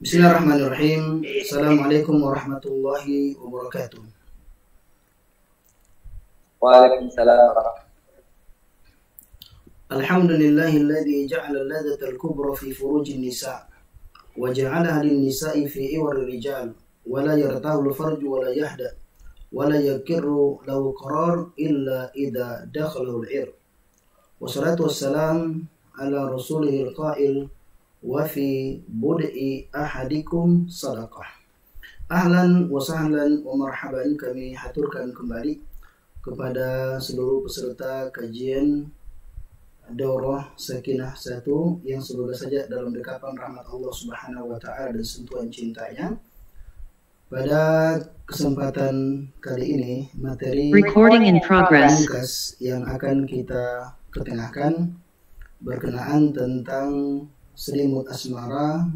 Bismillahirrahmanirrahim. Assalamualaikum warahmatullahi wabarakatuh. Waalaikumsalam warahmatullahi Alhamdulillahilladzi ja'ala ladzatal kubra fi furujin nisa wa ja'alaha lin-nisa'i fi iwar rijal wa la yartahul farju wa la yahda wa la yakirru lahu qarar illa idza dakhalahu al-ir. Wassalatu wassalam ala rasulihil qail wa fi bud'i ahadikum sadaqah. Ahlan wa sahlan wa marhaban, kami haturkan kembali kepada seluruh peserta kajian Daurah Sakinah 1 yang semoga saja dalam dekapan rahmat Allah Subhanahu wa taala dan sentuhan cintanya. Pada kesempatan kali ini materi Recording in progress. pamungkas yang akan kita ketengahkan berkenaan tentang selimut asmara,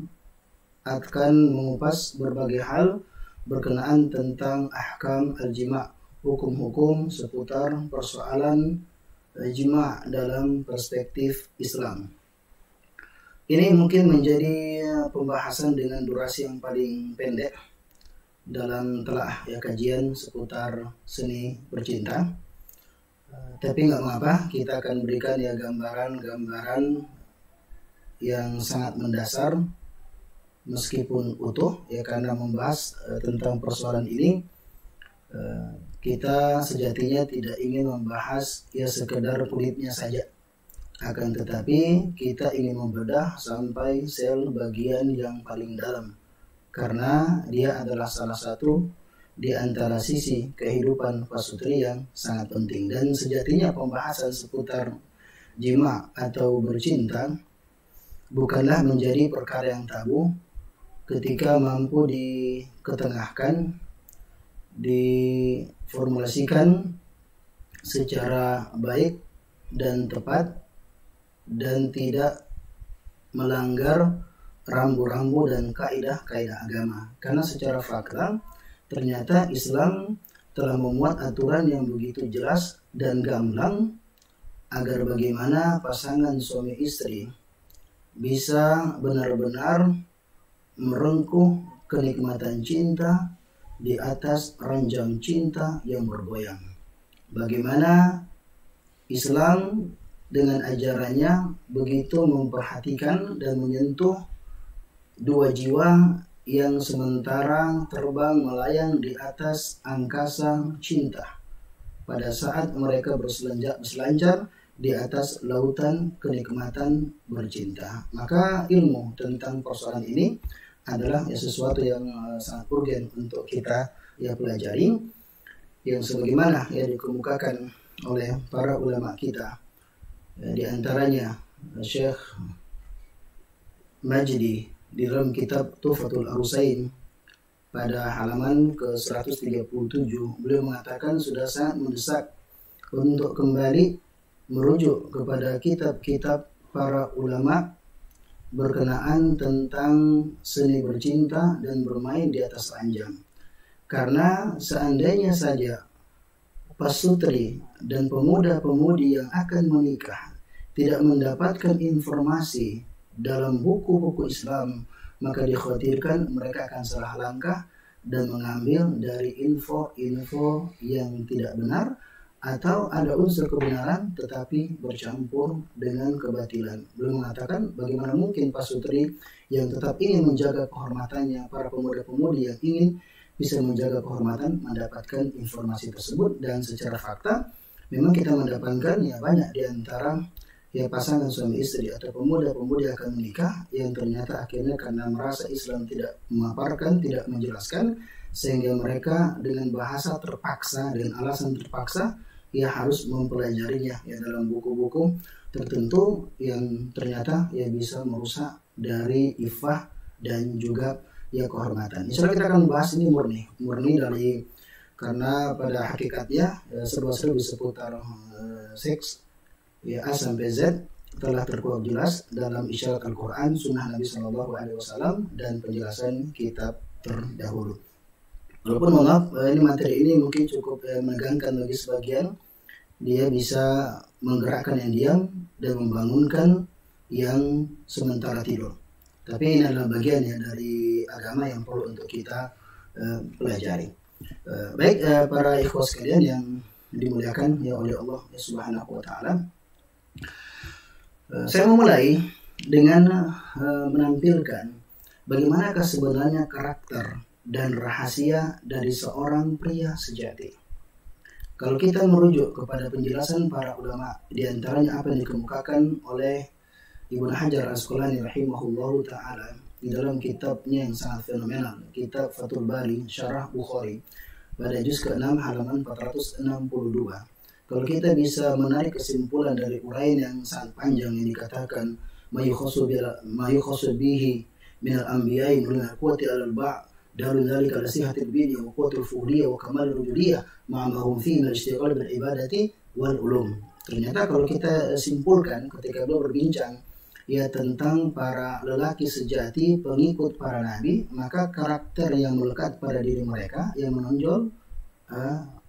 akan mengupas berbagai hal berkenaan tentang ahkam al-jima', hukum-hukum seputar persoalan jima' dalam perspektif Islam. Ini mungkin menjadi pembahasan dengan durasi yang paling pendek dalam telah kajian seputar seni bercinta. Tapi nggak mengapa, kita akan berikan gambaran-gambaran yang sangat mendasar meskipun utuh karena membahas tentang persoalan ini kita sejatinya tidak ingin membahas sekedar kulitnya saja, akan tetapi kita ingin membedah sampai sel bagian yang paling dalam, karena dia adalah salah satu di antara sisi kehidupan pasutri yang sangat penting. Dan sejatinya pembahasan seputar jima atau bercinta bukanlah menjadi perkara yang tabu ketika mampu diketengahkan, diformulasikan secara baik dan tepat dan tidak melanggar rambu-rambu dan kaidah-kaidah agama. Karena secara fakta ternyata Islam telah memuat aturan yang begitu jelas dan gamblang agar bagaimana pasangan suami istri bisa benar-benar merengkuh kenikmatan cinta di atas ranjang cinta yang bergoyang. Bagaimana Islam dengan ajarannya begitu memperhatikan dan menyentuh dua jiwa yang sementara terbang melayang di atas angkasa cinta pada saat mereka berselancar di atas lautan kenikmatan bercinta. Maka ilmu tentang persoalan ini adalah sesuatu yang sangat urgen untuk kita pelajari, yang sebagaimana dikemukakan oleh para ulama kita, di antaranya Syekh Majdi di dalam kitab Tuhfatul Arusain pada halaman ke-137. Beliau mengatakan sudah sangat mendesak untuk kembali merujuk kepada kitab-kitab para ulama berkenaan tentang seni bercinta dan bermain di atas ranjang. Karena seandainya saja pasutri dan pemuda-pemudi yang akan menikah tidak mendapatkan informasi dalam buku-buku Islam, maka dikhawatirkan mereka akan salah langkah dan mengambil dari info-info yang tidak benar, atau ada unsur kebenaran tetapi bercampur dengan kebatilan. Beliau mengatakan bagaimana mungkin pasutri yang tetap ingin menjaga kehormatannya, para pemuda-pemudi yang ingin bisa menjaga kehormatan, mendapatkan informasi tersebut. Dan secara fakta memang kita mendapatkan banyak di antara pasangan suami istri atau pemuda-pemudi akan menikah yang ternyata akhirnya karena merasa Islam tidak memaparkan, tidak menjelaskan, sehingga mereka dengan bahasa terpaksa, dengan alasan terpaksa harus mempelajarinya dalam buku-buku tertentu yang ternyata bisa merusak dari iffah dan juga kehormatan. Insya Allah kita akan membahas ini murni dari, karena pada hakikatnya serba-serbi seputar seks A sampai Z telah terkuat jelas dalam isyarat Al-Quran, sunnah Nabi SAW, dan penjelasan kitab terdahulu. Walaupun maaf, ini materi ini mungkin cukup menegangkan bagi sebagian, dia bisa menggerakkan yang diam dan membangunkan yang sementara tidur. Tapi ini adalah bagian ya dari agama yang perlu untuk kita pelajari. Baik para ikhwah sekalian yang dimuliakan ya oleh Allah Subhanahu wa taala. Saya memulai dengan menampilkan bagaimanakah sebenarnya karakter dan rahasia dari seorang pria sejati. Kalau kita merujuk kepada penjelasan para ulama, di antaranya apa yang dikemukakan oleh Ibnu Hajar Al-Asqalani rahimahullahu ta'ala di dalam kitabnya yang sangat fenomenal, kitab Fathul Bari Syarah Bukhari, pada juz ke-6 halaman 462. Kalau kita bisa menarik kesimpulan dari uraian yang sangat panjang yang dikatakan mayukhasu bihi minal anbiya'i min al-quwwati al-ba' dalu dzalika al-sihatil bini wa quwwatul fuhliyah wa kamal rujuliyah ma'amahum fi min al-ishtighal bil ibadati wal ulum. Ternyata kalau kita simpulkan ketika beliau berbincang ya tentang para lelaki sejati pengikut para nabi, maka karakter yang melekat pada diri mereka yang menonjol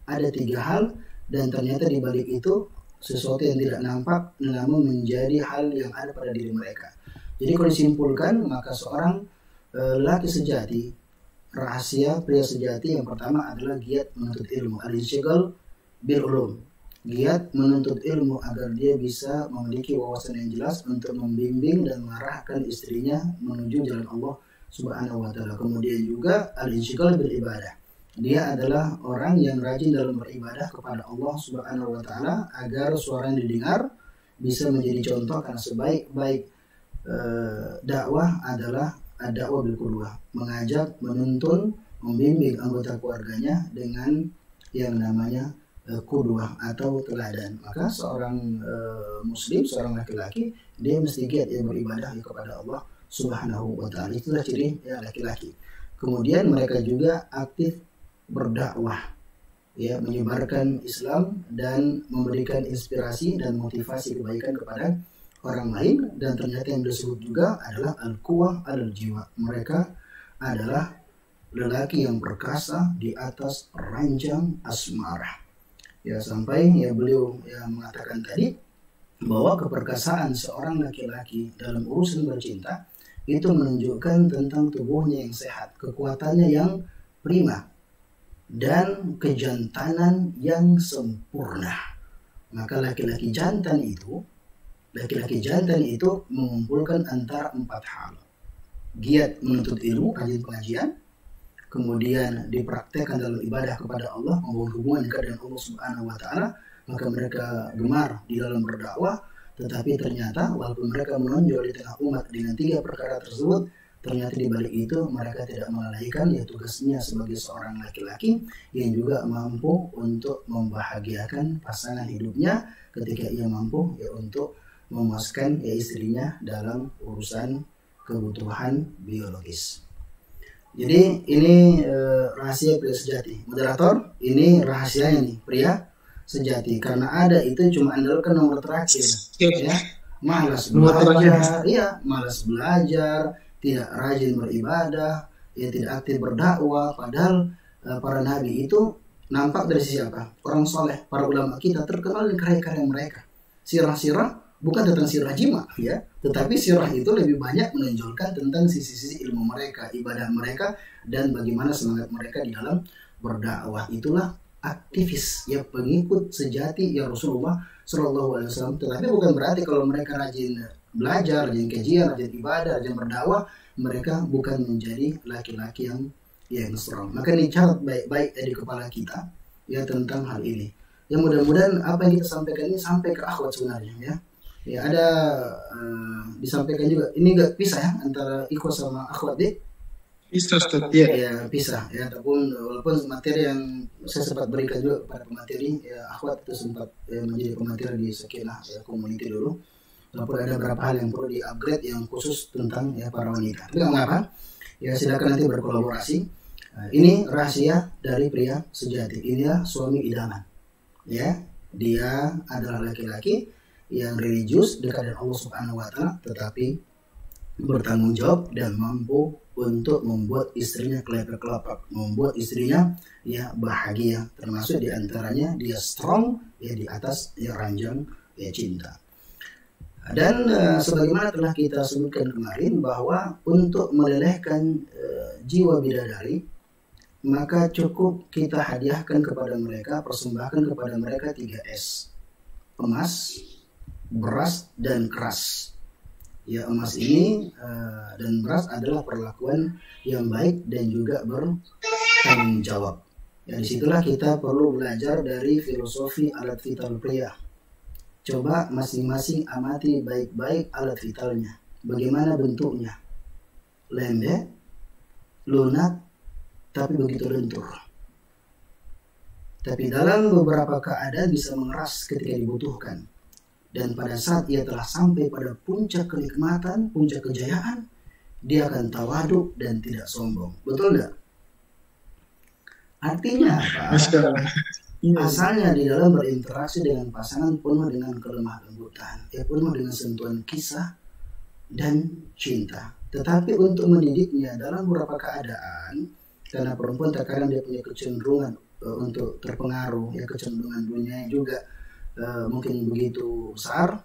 ada 3 hal, dan ternyata di balik itu sesuatu yang tidak nampak namun menjadi hal yang ada pada diri mereka. Jadi kalau disimpulkan, maka seorang lelaki sejati, rahasia pria sejati yang pertama adalah giat menuntut ilmu, al-insyghal bil ulum, giat menuntut ilmu agar dia bisa memiliki wawasan yang jelas untuk membimbing dan mengarahkan istrinya menuju jalan Allah Subhanahu wa taala. Kemudian juga al-insyghal bil ibadah. Dia adalah orang yang rajin dalam beribadah kepada Allah Subhanahu wa taala agar suara yang didengar bisa menjadi contoh, karena sebaik-baik dakwah adalah dakwah bil qudwah, mengajak, menuntun, membimbing anggota keluarganya dengan yang namanya qudwah atau teladan. Maka seorang muslim, seorang laki-laki, dia mesti giat ya beribadah kepada Allah Subhanahu wa taala. Itulah ciri ya laki-laki. Kemudian mereka juga aktif berdakwah, ya, menyebarkan Islam dan memberikan inspirasi dan motivasi kebaikan kepada orang lain. Dan ternyata yang disebut juga adalah al-quwwah al-jiwa. Mereka adalah lelaki yang perkasa di atas ranjang asmara. Ya, sampai ya beliau ya mengatakan tadi bahwa keperkasaan seorang laki-laki dalam urusan bercinta itu menunjukkan tentang tubuhnya yang sehat, kekuatannya yang prima, dan kejantanan yang sempurna. Maka laki-laki jantan itu mengumpulkan antara 4 hal: giat menuntut ilmu, rajin pengajian, kemudian dipraktekkan dalam ibadah kepada Allah, membangun hubungan dekat dengan Allah Subhanahu wa taala. Maka mereka gemar di dalam berdakwah, tetapi ternyata walaupun mereka menonjol di tengah umat dengan 3 perkara tersebut, ternyata di balik itu mereka tidak melalaikan ya tugasnya sebagai seorang laki-laki yang juga mampu untuk membahagiakan pasangan hidupnya ketika ia mampu ya untuk memuaskan ya istrinya dalam urusan kebutuhan biologis. Jadi ini rahasia pria sejati. Moderator, ini rahasianya nih pria sejati, karena ada itu cuma andalkan nomor terakhir, ya, malas belajar, ya, malas belajar, tidak rajin beribadah, ya, tidak aktif berdakwah. Padahal para nabi itu nampak dari siapa? Orang soleh. Para ulama kita terkenal dengan karya-karya mereka. Sirah-sirah bukan tentang sirah jima, ya, tetapi sirah itu lebih banyak menonjolkan tentang sisi-sisi ilmu mereka, ibadah mereka, dan bagaimana semangat mereka di dalam berdakwah. Itulah aktivis, ya, pengikut sejati ya Rasulullah Shallallahu Alaihi Wasallam. Tetapi bukan berarti kalau mereka rajin belajar, rajin kajian, rajin ibadah, rajin berdakwah, mereka bukan menjadi laki-laki yang strong. Maka dicatat baik-baik di kepala kita ya tentang hal ini. Ya, mudah-mudahan apa yang kita sampaikan ini sampai ke akhwat sebenarnya, ya. Ya, ada disampaikan juga. Ini enggak pisah ya antara ikhwah sama akhwat deh. Bisa, Ustaz. Ya. Ya, pisah ya. Walaupun materi yang saya sempat berikan juga kepada pemateri, ya, akhwat itu sempat menjadi pemateri di Sakinah ya, community dulu. Walaupun ada beberapa hal yang perlu di-upgrade yang khusus tentang ya para wanita. Tapi nggak apa-apa. Ya, silakan nanti berkolaborasi. Ini rahasia dari pria sejati. Ini ya suami idaman. Ya, dia adalah laki-laki yang religius, dekat dengan Allah Subhanahu wa taala, tetapi bertanggung jawab dan mampu untuk membuat istrinya kelepek-kelepek, membuat istrinya ya bahagia. Termasuk diantaranya dia strong ya di atas ya ranjang ya cinta. Dan sebagaimana telah kita sebutkan kemarin bahwa untuk melelehkan jiwa bidadari, maka cukup kita hadiahkan kepada mereka, persembahkan kepada mereka 3S: emas, beras, dan keras. Ya, emas ini dan beras adalah perlakuan yang baik dan juga bertanggung jawab. Ya, disitulah kita perlu belajar dari filosofi alat vital pria. Coba masing-masing amati baik-baik alat vitalnya. Bagaimana bentuknya? Lembek, lunak, tapi begitu lentur. Tapi dalam beberapa keadaan bisa mengeras ketika dibutuhkan. Dan pada saat ia telah sampai pada puncak kenikmatan, puncak kejayaan, dia akan tawaduk dan tidak sombong. Betul nggak? Artinya apa? Asalnya di dalam berinteraksi dengan pasangan penuh dengan kelemah lembutan, penuh dengan sentuhan kisah dan cinta. Tetapi untuk mendidiknya dalam beberapa keadaan, karena perempuan terkadang dia punya kecenderungan untuk terpengaruh, kecenderungan dunia juga mungkin begitu besar,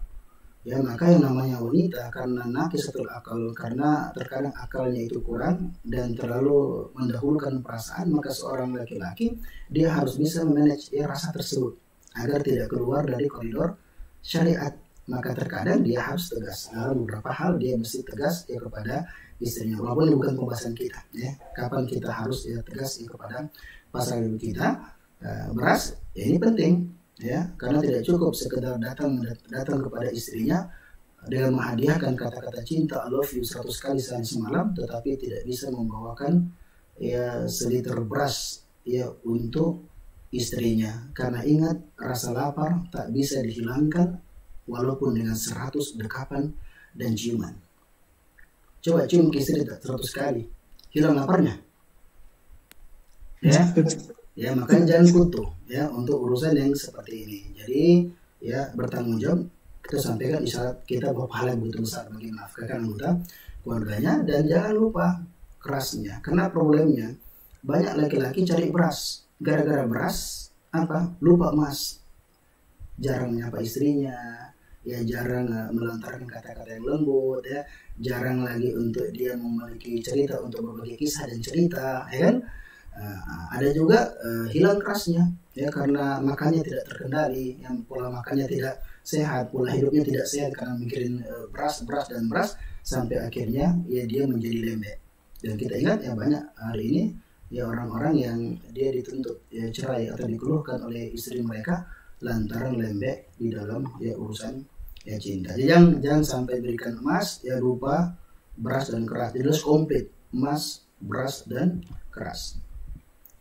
maka yang namanya wanita karena naqisatul akal, karena terkadang akalnya itu kurang dan terlalu mendahulukan perasaan, maka seorang laki-laki dia harus bisa memanage rasa tersebut agar tidak keluar dari koridor syariat. Maka terkadang dia harus tegas dalam beberapa hal, dia mesti tegas kepada istrinya, walaupun ini bukan pembahasan kita kapan kita harus tegas kepada pasangan kita. Beras ini penting karena tidak cukup sekedar datang kepada istrinya dengan menghadiahkan kata-kata cinta I love you 100 kali sehari semalam, tetapi tidak bisa membawakan seliter beras untuk istrinya. Karena ingat, rasa lapar tak bisa dihilangkan walaupun dengan 100 dekapan dan ciuman. Coba cium ke istri 100 kali, hilang laparnya. Makanya jangan kutu untuk urusan yang seperti ini. Jadi bertanggung jawab, kita sampaikan isyarat kita bahwa pahala yang begitu besar bagi menafkahkan anggota keluarganya. Dan jangan lupa kerasnya, karena problemnya banyak laki-laki cari beras, gara-gara beras lupa emas, jarang menyapa istrinya, jarang melontarkan kata-kata yang lembut, jarang lagi untuk dia memiliki cerita untuk berbagi kisah dan cerita, kan? Ada juga hilang kerasnya karena makannya tidak terkendali, yang pola makannya tidak sehat, pola hidupnya tidak sehat karena mikirin beras sampai akhirnya dia menjadi lembek. Dan kita ingat banyak hari ini orang-orang yang dia dituntut cerai atau dikeluhkan oleh istri mereka lantaran lembek di dalam urusan cinta. Jadi jangan sampai berikan emas berupa beras dan keras. Jadi harus komplit, emas, beras dan keras.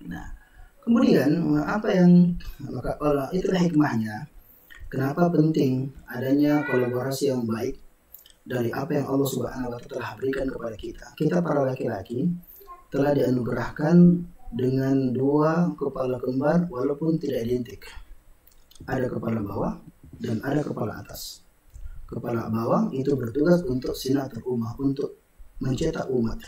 Nah, kemudian itulah hikmahnya kenapa penting adanya kolaborasi yang baik dari apa yang Allah Subhanahu wa Ta'ala telah berikan kepada kita. Kita para laki-laki telah dianugerahkan dengan 2 kepala kembar walaupun tidak identik. Ada kepala bawah dan ada kepala atas. Kepala bawah itu bertugas untuk sinatul ummah, untuk mencetak umat.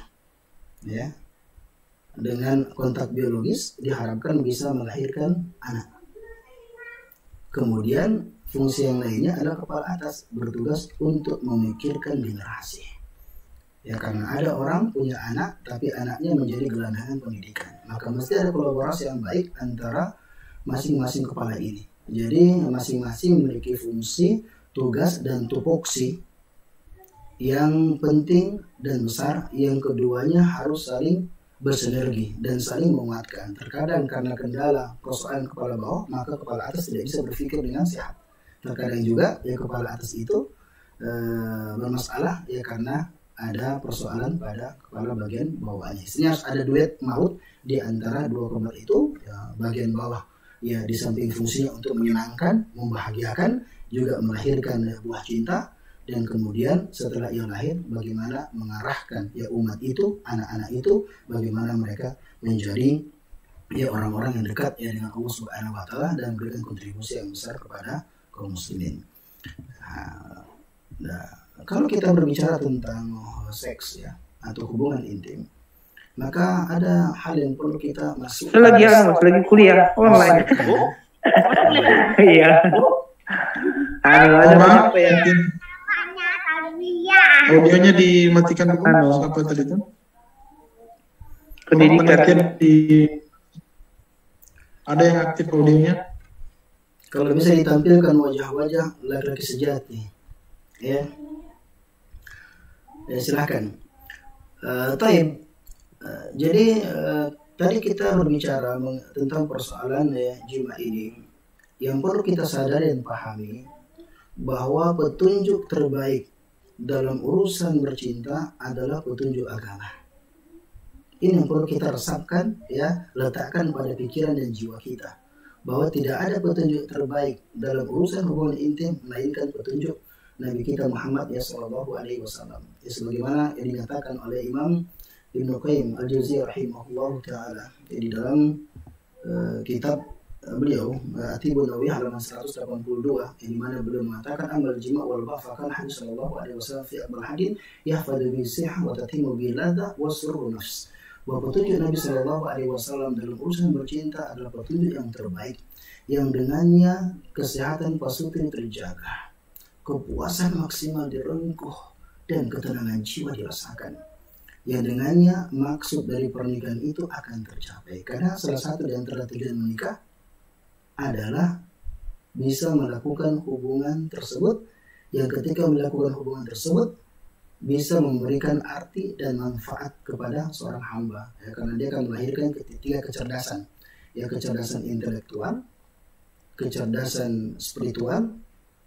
Dengan kontak biologis diharapkan bisa melahirkan anak. Kemudian fungsi yang lainnya adalah kepala atas, bertugas untuk memikirkan generasi. Karena ada orang punya anak tapi anaknya menjadi gelandangan pendidikan, maka mesti ada kolaborasi yang baik antara masing-masing kepala ini. Jadi masing-masing memiliki fungsi, tugas, dan tupoksi yang penting dan besar, yang keduanya harus saling bersinergi dan saling menguatkan. Terkadang karena kendala persoalan kepala bawah, maka kepala atas tidak bisa berpikir dengan sehat. Terkadang juga kepala atas itu bermasalah karena ada persoalan pada kepala bagian bawahnya. Istilahnya harus ada duet maut di antara 2 kepala itu. Bagian bawah di samping fungsinya untuk menyenangkan, membahagiakan, juga melahirkan buah cinta. Dan kemudian setelah ia lahir, bagaimana mengarahkan umat itu, anak-anak itu, bagaimana mereka menjadi orang-orang yang dekat dengan Allah Subhanahu wa Ta'ala dan memberikan kontribusi yang besar kepada kaum muslimin. Nah, kalau kita berbicara tentang seks atau hubungan intim, maka ada hal yang perlu kita masuk. Lagi kuliah online. Iya. Ada apa ya? Audionya dimatikan dulu. Apa tadi itu? Pendidikan. Ada yang aktif audionya? Kalau bisa ditampilkan wajah-wajah laki-laki sejati, ya, silakan. Jadi tadi kita berbicara tentang persoalan jima ini. Yang perlu kita sadari dan pahami bahwa petunjuk terbaik dalam urusan bercinta adalah petunjuk agama. Ini yang perlu kita resapkan, ya, letakkan pada pikiran dan jiwa kita, bahwa tidak ada petunjuk terbaik dalam urusan hubungan intim melainkan petunjuk Nabi kita Muhammad ya Sallallahu Alaihi Wasallam. Ya, sebagaimana yang dinyatakan oleh Imam Ibnu Qayyim Al-Jauziyah rahimahullah taala di dalam kitab beliau At-Tibbun Nawawi halaman 182, di mana beliau mengatakan amal jima wal bafa kan hadis sallallahu alaihi wasallam fi abul hadin yahfadu bi sihah wa tatimu bi ladha wa surru nafs. Bahwa petunjuk Nabi Sallallahu Alaihi Wasallam dalam urusan bercinta adalah petunjuk yang terbaik, yang dengannya kesehatan pasutri terjaga, kepuasan maksimal direngkuh, dan ketenangan jiwa dirasakan. Yang dengannya maksud dari pernikahan itu akan tercapai. Karena salah satu di antara tujuan menikah adalah bisa melakukan hubungan tersebut, yang ketika melakukan hubungan tersebut bisa memberikan arti dan manfaat kepada seorang hamba, ya, karena dia akan melahirkan ketiga kecerdasan, ya, kecerdasan intelektual, kecerdasan spiritual,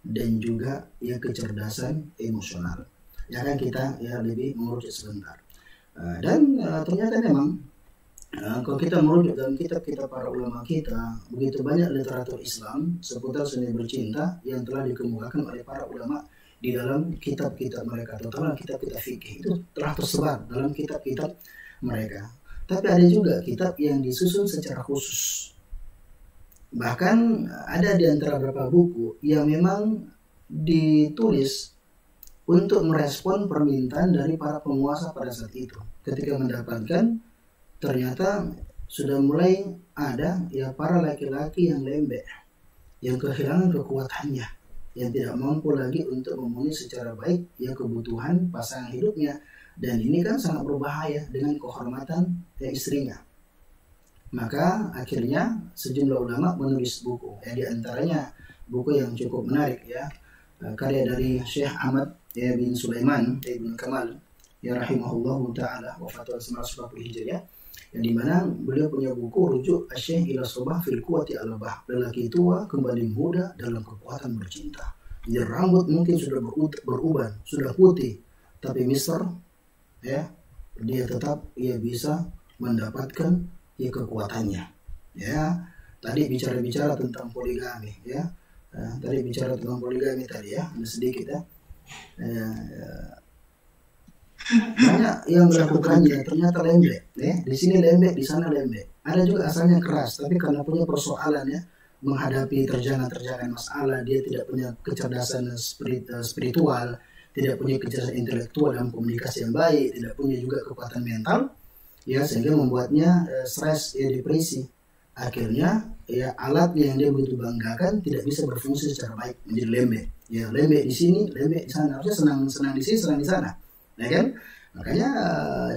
dan juga ya kecerdasan emosional. Ya kan kita ya lebih merujuk sebentar. Dan ternyata memang kalau kita merujuk dalam kitab-kitab para ulama kita, begitu banyak literatur Islam seputar seni bercinta yang telah dikemukakan oleh para ulama di dalam kitab-kitab mereka, atau dalam kitab-kitab fikih, itu telah tersebar dalam kitab-kitab mereka. Tapi ada juga kitab yang disusun secara khusus. Bahkan ada di antara beberapa buku yang memang ditulis untuk merespon permintaan dari para penguasa pada saat itu. Ketika mendapatkan ternyata sudah mulai ada ya para laki-laki yang lembek, yang kehilangan kekuatannya, yang tidak mampu lagi untuk memenuhi secara baik ya kebutuhan pasangan hidupnya, dan ini kan sangat berbahaya dengan kehormatan istrinya. Maka akhirnya sejumlah ulama menulis buku, ya, di antaranya buku yang cukup menarik, ya, karya dari Syekh Ahmad ya bin Sulaiman Ibn Kamal ya rahimahullah taala, wafat tahun 1940 Hijriah, yang dimana beliau punya buku rujuk Asy-Syaikh ila Sobah fil Quwwati al-Bah, lelaki tua kembali muda dalam kekuatan bercinta. Jadi rambut mungkin sudah beruban, sudah putih, tapi mister, ya, dia tetap ia bisa mendapatkan ya kekuatannya. Ya, tadi bicara tentang poligami, ya. Tadi bicara tentang poligami tadi, ya, ada sedikit, ya. Banyak yang melakukannya ternyata lembek, ya. Di sini lembek, di sana lembek. Ada juga asalnya keras, tapi karena punya persoalan, ya, menghadapi terjangan masalah, dia tidak punya kecerdasan spiritual, tidak punya kecerdasan intelektual dalam komunikasi yang baik, tidak punya juga kekuatan mental, ya, sehingga membuatnya stres, ya, depresi. Akhirnya ya alat yang dia begitu banggakan tidak bisa berfungsi secara baik, menjadi lembek. Ya, lembek di sini, lembek di sana. Harusnya senang di sini, senang di sana. Ya kan? Makanya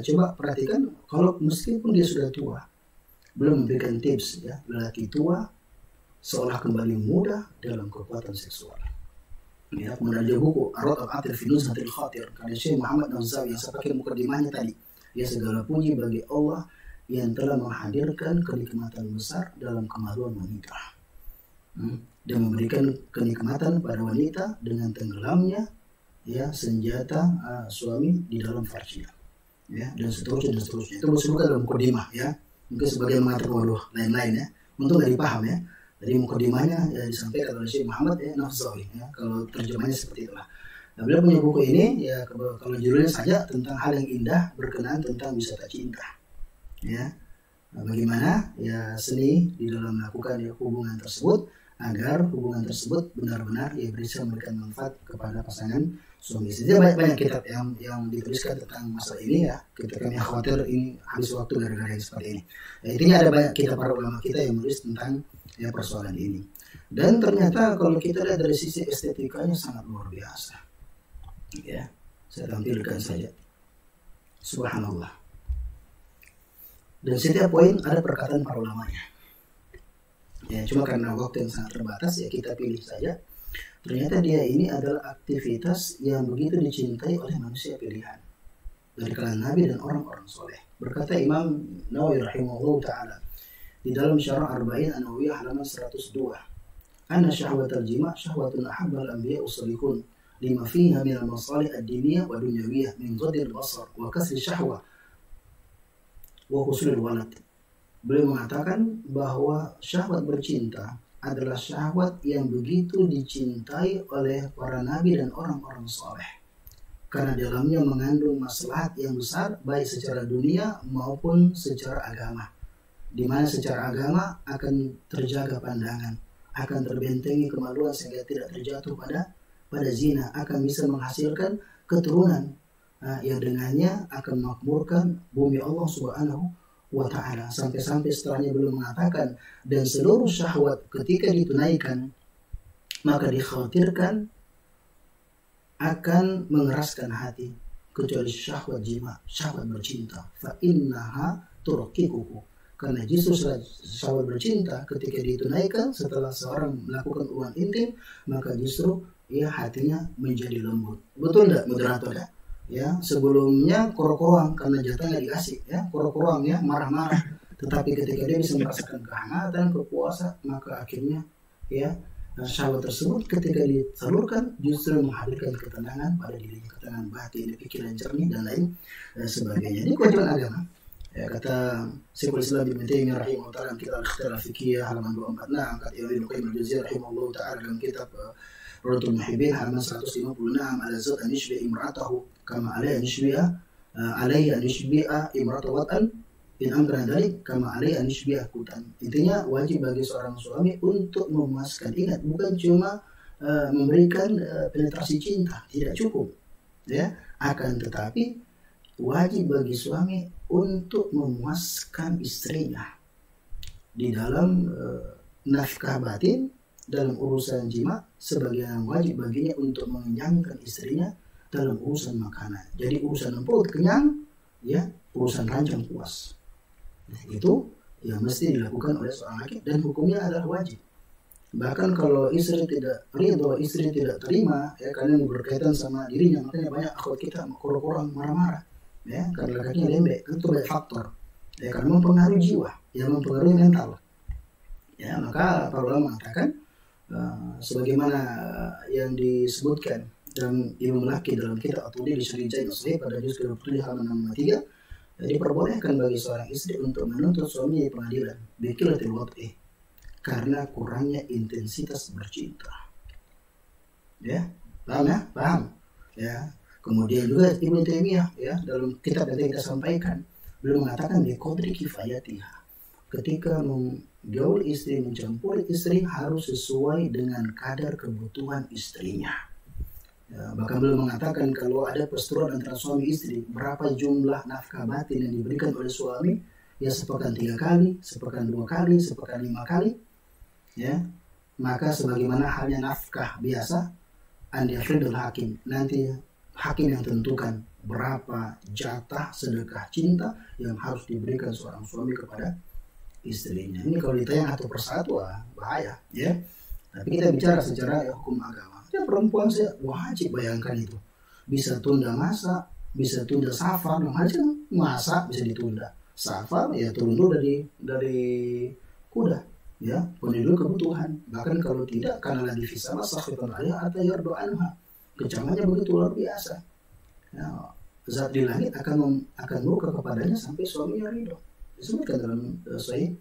coba perhatikan, kalau meskipun dia sudah tua, belum memberikan tips, ya, lelaki tua seolah kembali muda dalam kekuatan seksual. Ya, kemudian ada buku Ar-Rad al-Atir fi Nuzhatil Khatir karya Syekh Muhammad Nawawi yang saya pakai mukadimahnya tadi. Ya, segala puji bagi Allah yang telah menghadirkan kenikmatan besar dalam kemaluan wanita, dan memberikan kenikmatan pada wanita dengan tenggelamnya ya senjata suami di dalam farjinya, ya, dan seterusnya. Itu disebutkan dalam mukadimah, ya. Mungkin sebagian mengatakan waduh lain-lain, ya, untuk dari paham, ya. Dari mukadimahnya ya disampaikan oleh Syekh Muhammad ya Nawawi, ya, kalau terjemahnya seperti itulah. Nah, beliau punya buku ini ya, kalau judulnya saja tentang hal yang indah berkenaan tentang wisata cinta, ya. Nah, bagaimana ya seni di dalam melakukan ya hubungan tersebut agar hubungan tersebut benar-benar ya bisa memberikan manfaat kepada pasangan suami istri. Banyak kitab yang dituliskan tentang masalah ini, ya. Kita kami khawatir ini habis waktu gara-gara yang seperti ini. Nah, intinya ada banyak kitab para ulama kita yang menulis tentang ya persoalan ini. Dan ternyata kalau kita lihat dari sisi estetikanya sangat luar biasa. Ya. Saya tampilkan saja. Subhanallah. Dan setiap poin ada perkataan para ulamanya. Ya, cuma karena waktu yang sangat terbatas ya kita pilih saja. Ternyata dia ini adalah aktivitas yang begitu dicintai oleh manusia pilihan dari kalangan Nabi dan orang-orang soleh. Berkata Imam Nawawi rahimahullah ta'ala di dalam Syarah Arba'in An-Nawawiyah halaman 102, anna syahwatal jima' syahwatun ahabbal anbiya usalihun lima fiha minal masalih ad-diniyah wa dunyawiyah min ghadil basar wa kasri syahwa wa husulil walad. Beliau mengatakan bahwa syahwat bercinta adalah syahwat yang begitu dicintai oleh para nabi dan orang-orang soleh. Karena dalamnya mengandung maslahat yang besar baik secara dunia maupun secara agama. Di mana secara agama akan terjaga pandangan, akan terbentengi kemaluan sehingga tidak terjatuh pada zina, akan bisa menghasilkan keturunan yang dengannya akan makmurkan bumi Allah Subhanahu wa ta'ala. Sampai-sampai setelahnya belum mengatakan dan seluruh syahwat ketika ditunaikan maka dikhawatirkan akan mengeraskan hati kecuali syahwat jima, syahwat bercinta, fa innaha turqiquhu. Karena justru syahwat bercinta ketika ditunaikan setelah seorang melakukan hubungan intim maka justru ya hatinya menjadi lembut. Betul enggak moderator ya? Ya, sebelumnya korok-korong karena jatah nggak dikasih ya, korok-korong ya marah-marah. Tetapi ketika dia bisa merasakan kehangatan, kepuasan, maka akhirnya ya syahwat tersebut ketika disalurkan justru menghadirkan ketenangan pada dirinya, ketenangan batin, pikiran jernih dan lain sebagainya. Ini kewajiban agama. Ya, kata Syekhul Islam Ibnu Taimiyah rahimahullah ta'ala kitab Al-Ikhtilaf Fikih halaman 246, angkat Ibnu Qayyim al-Jauziyah rahimahullah ta'ala dalam kitab Rawdatul Muhibbin halaman 156, ala zat an yushbi imra'atahu kama alayhi an yushbi'a alayhi an yushbi'a imra'atahu wat'an in amkana dzalik kama alayhi an yushbi'a kutan. Intinya wajib bagi seorang suami untuk memuaskan. Ingat, bukan cuma memberikan penetrasi cinta, tidak cukup ya, akan tetapi wajib bagi suami untuk memuaskan istrinya di dalam nafkah batin, dalam urusan jima, sebagian wajib baginya untuk mengenyangkan istrinya dalam urusan makanan. Jadi urusan perut kenyang, ya urusan ranjang puas. Nah, itu yang mesti dilakukan oleh seorang laki dan hukumnya adalah wajib. Bahkan kalau istri tidak ridho, istri tidak terima, ya karena berkaitan sama dirinya, makanya banyak akhwat kita kurang-kurang marah-marah. Ya, karena kakinya lembek, itu banyak faktor. Ya, karena mempengaruhi jiwa, ya mempengaruhi mental. Ya, maka para ulama mengatakan sebagaimana yang disebutkan dalam Imam Laki dalam kitab At-Tudhi di Syarih Jain As-Sahih pada juz ke-20 halaman 63, diperbolehkan bagi seorang istri untuk menuntut suaminya di pengadilan biqillatil wad'i karena kurangnya intensitas bercinta. Ya, paham ya? Paham. Ya. Kemudian juga Ibnu Taimiyah ya dalam kitab yang kita sampaikan beliau mengatakan di qadri kifayatiha, ketika menggaul istri, mencampuri istri harus sesuai dengan kadar kebutuhan istrinya. Ya, bahkan beliau mengatakan kalau ada perseteruan antara suami istri, berapa jumlah nafkah batin yang diberikan oleh suami, ya sepekan 3 kali, sepekan 2 kali, sepekan 5 kali, ya maka sebagaimana halnya nafkah biasa, andiyafridul hakim, nanti hakim yang tentukan berapa jatah sedekah cinta yang harus diberikan seorang suami kepada istrinya. Ini kalau ditanya satu persatu bahaya ya. Tapi kita bicara secara hukum agama. Ya perempuan saya wajib bayangkan itu. Bisa tunda masa, bisa tunda safar, macam masa bisa ditunda. Safar ya turun dulu dari kuda ya, penuhi dulu kebutuhan. Bahkan kalau tidak karena lagi fisana sakhitan alaiha atau yardu anha. Kecamannya begitu luar biasa. Ya, zat di langit akan murka kepadanya sampai suaminya ridho. Disebutkan dalam Sahih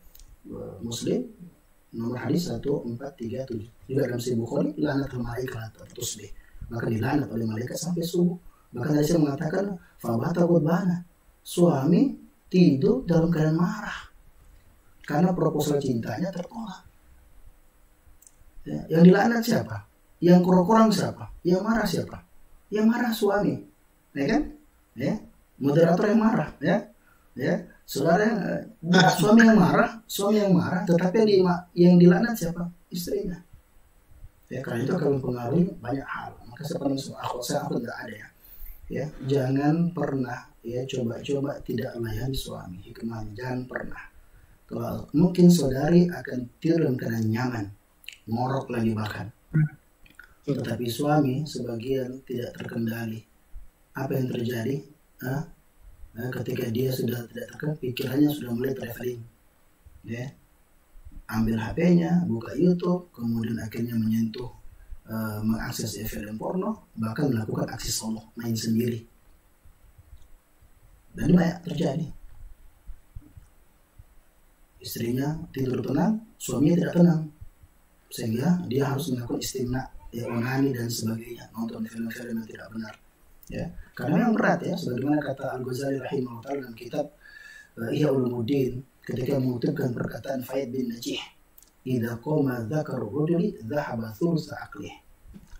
Muslim nomor hadis 1437. Juga dalam Sahih Bukhari, lanat malaikat tusbih. Maka dilanat oleh malaikat sampai subuh. Bahkan hadis mengatakan fabata qudbana. Suami tidur dalam keadaan marah karena proposal cintanya tertolak. Ya, yang dilaknat siapa? Yang kurang-kurang siapa? Yang marah siapa? Yang marah suami, ya kan? Ya, moderator yang marah, ya. Saudara suami yang marah, tetapi yang dilaknat siapa? Istrinya. Ya, karena itu akan mempengaruhi banyak hal. Maka sebenarnya aku tidak ada ya. ya jangan pernah ya coba-coba tidak melayani suami. Hikmahnya jangan pernah. Kalau mungkin saudari akan tidur karena nyaman, ngorok lagi bahkan. Tetapi suami sebagian tidak terkendali. Apa yang terjadi? Ketika dia sudah tidak terkendali, pikirannya sudah mulai traveling. Ya, ambil HP-nya, buka YouTube, kemudian akhirnya menyentuh, mengakses film porno, bahkan melakukan aksi solo, main sendiri. Dan banyak terjadi. Istrinya tidur tenang, suaminya tidak tenang, sehingga dia harus melakukan istimna, ya, onani dan sebagainya, nonton film-film yang tidak benar. Ya, karena memang berat ya, sebagaimana kata Al-Ghazali rahimahullah dalam kitab Ihya Ulumuddin ketika mengutipkan perkataan Faid bin Najih, idza qama dzakaru rajuli dhahaba thulsa aqlih.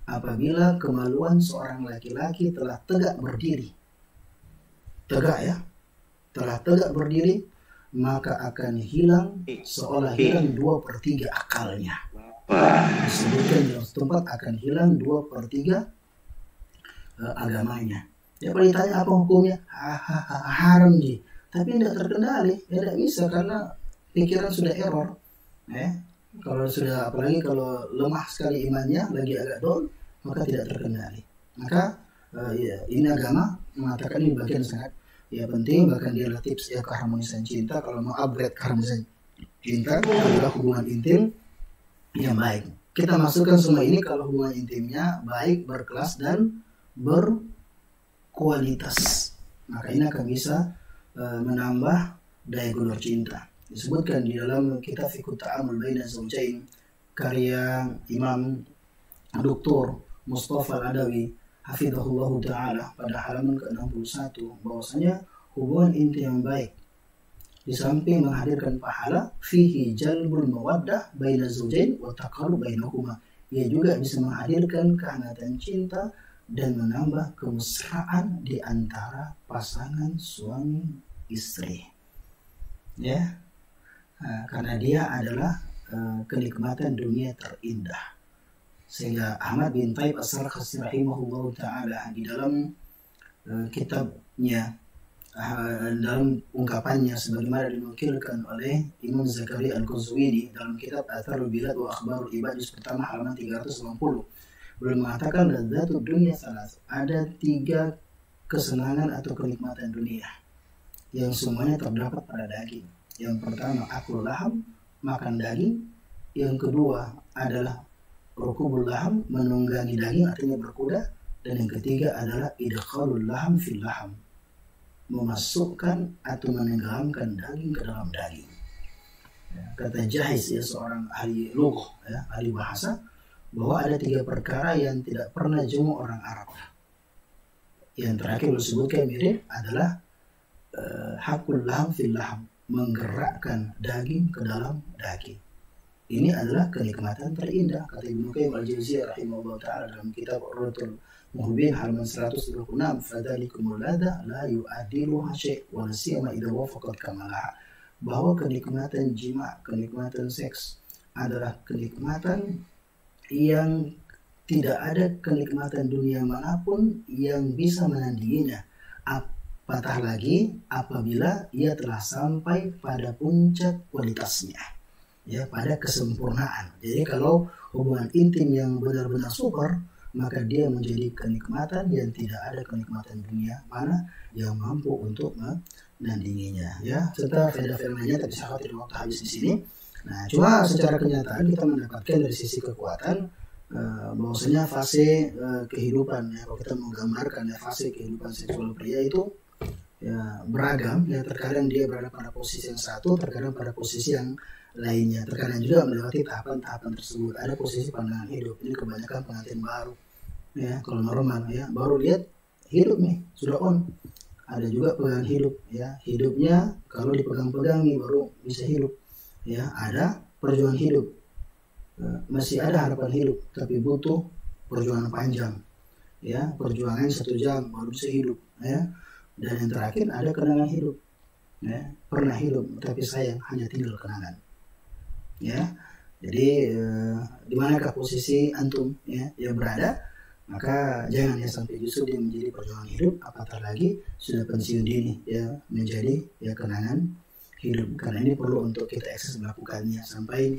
Apabila kemaluan seorang laki-laki telah tegak berdiri, tegak ya, telah tegak berdiri, maka akan hilang seolah hilang 2/3 akalnya. Disebutkan dalam tempat akan hilang 2/3 agamanya. Ya kalau ditanya apa hukumnya, haram ji, tapi tidak terkendali, ya tidak bisa karena pikiran sudah error. Kalau sudah, apalagi kalau lemah sekali imannya, lagi agak down, maka tidak terkendali. Maka ya, ini agama mengatakan ini bagian sangat ya penting, bahkan dia adalah tips ya keharmonisan cinta. Kalau mau upgrade keharmonisan cinta adalah hubungan intim yang baik. Kita masukkan semua ini kalau hubungan intimnya baik, berkelas dan berkualitas, maka ini akan bisa menambah daya gulur cinta. Disebutkan di dalam kitab Fiqh Ta'amul Baina Zawjain karya Imam Dr. Mustafa Al-Adawi hafizahullah ta'ala pada halaman ke-61 bahwasanya hubungan intim yang baik di samping menghadirkan pahala fihi jalbul mawaddah baina zawjain wa taqarrub bainahuma, ia juga bisa menghadirkan kehangatan cinta dan menambah kemesraan di antara pasangan suami istri. Ya. Karena dia adalah kenikmatan dunia terindah. Sehingga Ahmad bin Taib As-Sarkhasi rahimahullah ta'ala di dalam kitabnya, dalam ungkapannya sebagaimana dinukilkan oleh Imam Zakaria Al-Qazwini dalam kitab Atharul Bilad wa Akhbarul Ibad juz pertama halaman 390, beliau mengatakan lazzatud dunya salas, ada 3 kesenangan atau kenikmatan dunia yang semuanya terdapat pada daging. Yang pertama akul laham, makan daging. Yang kedua adalah rukubul laham, menunggangi daging artinya berkuda. Dan yang ketiga adalah idkhalul laham fil laham, memasukkan atau menenggelamkan daging ke dalam daging. Ya, kata Jahiz ya, seorang ahli lughah ya, ahli bahasa, bahwa ada 3 perkara yang tidak pernah jemu orang Arab. Yang terakhir disebutkan mirip adalah hakul laham fil laham, menggerakkan daging ke dalam daging. Ini adalah kenikmatan terindah, kata Ibnu Qayyim Al-Jauziyah rahimahullah ta'ala dalam kitab Rutul Muhbin halaman 136, fadzalikumul ladza la yu'adiluha syai' wa siyama idza wafaqat kamalaha, bahwa kenikmatan jima, kenikmatan seks adalah kenikmatan yang tidak ada kenikmatan dunia manapun yang bisa menandinginya. Apatah lagi apabila ia telah sampai pada puncak kualitasnya, ya, pada kesempurnaan. Jadi kalau hubungan intim yang benar-benar super, maka dia menjadi kenikmatan yang tidak ada kenikmatan dunia mana yang mampu untuk menandinginya. Ya, serta faedah-faedah lainnya, tapi saya khawatir waktu habis di sini. Nah, cuma secara kenyataan kita mendapatkan dari sisi kekuatan bahwasanya fase kehidupan ya, kalau kita menggambarkan ya fase kehidupan seksual pria itu ya beragam ya, terkadang dia berada pada posisi yang satu, terkadang pada posisi yang lainnya, terkadang juga melewati tahapan-tahapan tersebut. Ada posisi pandangan hidup, ini kebanyakan pengantin baru ya, kalau normal ya baru lihat hidup nih sudah on. Ada juga pegangan hidup ya, hidupnya kalau dipegang-pegang nih baru bisa hidup ya. Ada perjuangan hidup, masih ada harapan hidup tapi butuh perjuangan panjang ya, perjuangan 1 jam baru bisa hidup ya. Dan yang terakhir ada kenangan hidup ya, pernah hidup tapi sayang hanya tinggal kenangan ya. Jadi di manakah posisi antum ya yang berada? Maka jangan ya sampai justru dia menjadi perjuangan hidup, apatah lagi sudah pensiun dini ya menjadi ya kenangan hidup. Karena ini perlu untuk kita eksis melakukannya. Sampai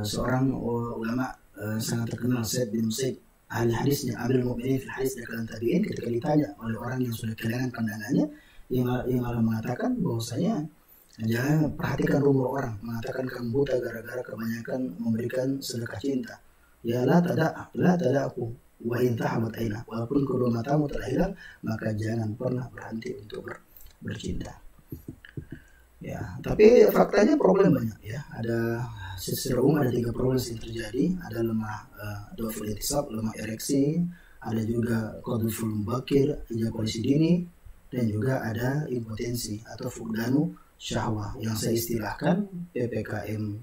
seorang ulama sangat terkenal, Said bin Musayyib, ahli hadisnya, Amirul Mukminin fil hadis dan kalangan tabi'in, ketika ditanya oleh orang yang sudah kehilangan pandangannya, yang malah mengatakan bahwasanya jangan perhatikan rumor orang mengatakan kamu buta gara-gara kebanyakan memberikan sedekah cinta. Ya la tada'ku wa in tahabat aina, walaupun kedua matamu telah hilang, maka jangan pernah berhenti untuk bercinta. Ya, tapi faktanya problem banyak ya. Ada secara umum ada 3 problem yang terjadi. Ada lemah dhaful intisab, lemah ereksi, ada juga qadhful mubakir, ejakulasi dini, dan juga ada impotensi atau fukdanu syahwah yang saya istilahkan PPKM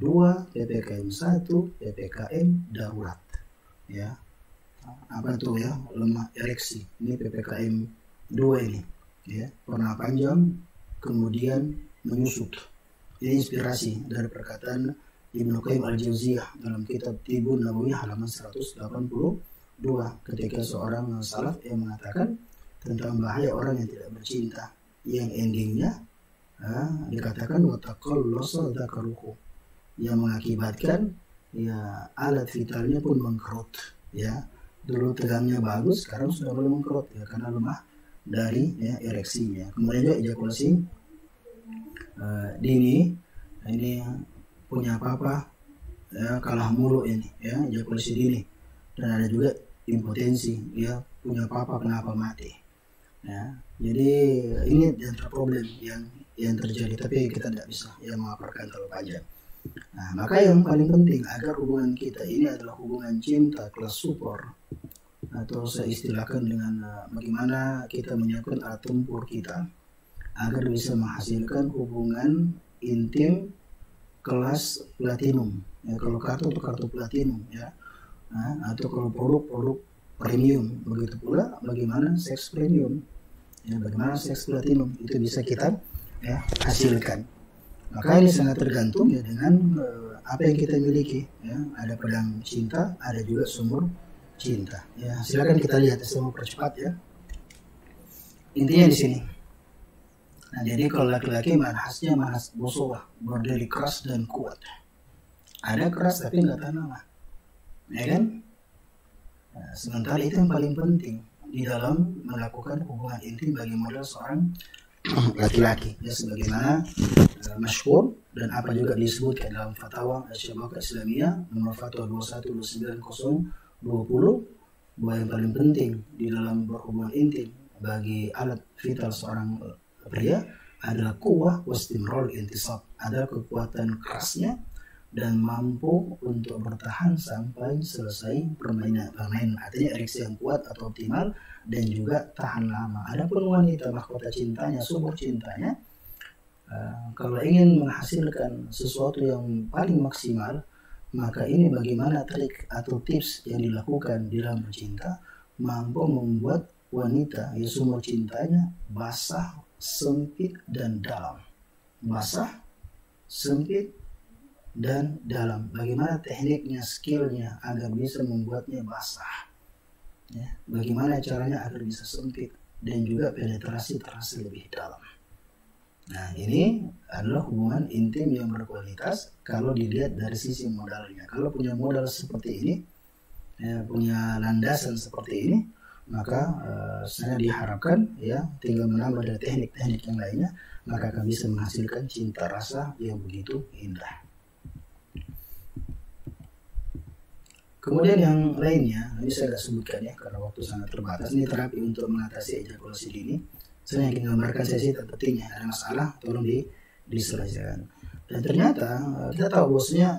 2, PPKM 1, PPKM darurat. Ya. Apa itu ya? Lemah ereksi. Ini PPKM 2 ini. Ya, pernah panjang kemudian menyusut. Ini inspirasi dari perkataan Ibnu Qayyim al-Jauziyah dalam kitab Tibun Nabawi halaman 182 ketika seorang salaf yang mengatakan tentang bahaya orang yang tidak bercinta, yang endingnya dikatakan wataqallasa dzakaruhu, yang mengakibatkan ya alat vitalnya pun mengkerut ya. Dulu tegangnya bagus, sekarang sudah mulai mengkerut ya karena lemah dari ya ereksinya. Kemudian juga ejakulasi dini, ini punya apa ya, kalah mulu ini ya, ejakulasi dini. Dan ada juga impotensi ya, punya apa kenapa mati ya. Jadi ini antara problem yang terjadi, tapi kita tidak bisa ya memaparkan terlalu panjang. Nah, maka yang paling penting agar hubungan kita ini adalah hubungan cinta kelas support, atau saya istilahkan dengan bagaimana kita menyiapkan alat tempur kita agar bisa menghasilkan hubungan intim kelas platinum ya. Kalau kartu itu kartu platinum ya, atau kalau produk premium. Begitu pula bagaimana seks premium ya, bagaimana seks platinum itu bisa kita ya hasilkan. Maka ini sangat tergantung ya dengan apa yang kita miliki ya. Ada pedang cinta, ada juga sumur cinta ya. Silakan kita lihat, saya mau percepat ya. Intinya di sini. Nah, jadi kalau laki-laki manhasnya manhas bosowa, berdiri keras dan kuat. Ada keras tapi nggak tahan lama, ya kan? Nah, sementara itu yang paling penting di dalam melakukan hubungan intim bagi model seorang laki-laki ya, sebagaimana masyhur dan apa juga disebutkan dalam fatwa Syabakah Islamiyah nomor fatwa 2129/20, bahwa yang paling penting di dalam berhubungan intim bagi alat vital seorang pria adalah kuwah wastimrol intisab, adalah kekuatan kerasnya dan mampu untuk bertahan sampai selesai permainan. Artinya ereksi yang kuat atau optimal dan juga tahan lama. Adapun wanita mahkota cintanya, sumber cintanya, kalau ingin menghasilkan sesuatu yang paling maksimal, maka ini bagaimana trik atau tips yang dilakukan di dalam bercinta mampu membuat wanita ya sumber cintanya basah, sempit dan dalam. Basah, sempit dan dalam. Bagaimana tekniknya, skillnya agar bisa membuatnya basah ya. Bagaimana caranya agar bisa sempit dan juga penetrasi terasa lebih dalam. Nah, ini adalah hubungan intim yang berkualitas kalau dilihat dari sisi modalnya. Kalau punya modal seperti ini ya, punya landasan seperti ini, maka saya diharapkan ya tinggal menambah dari teknik-teknik yang lainnya, maka akan bisa menghasilkan cinta rasa yang begitu indah. Kemudian yang lainnya, ini saya nggak sebutkan ya karena waktu sangat terbatas. Ini terapi untuk mengatasi ejakulasi dini. Saya ingin menggambarkan sesi terpentingnya. Ada masalah, tolong diselesaikan. Dan ternyata kita tahu bahwasanya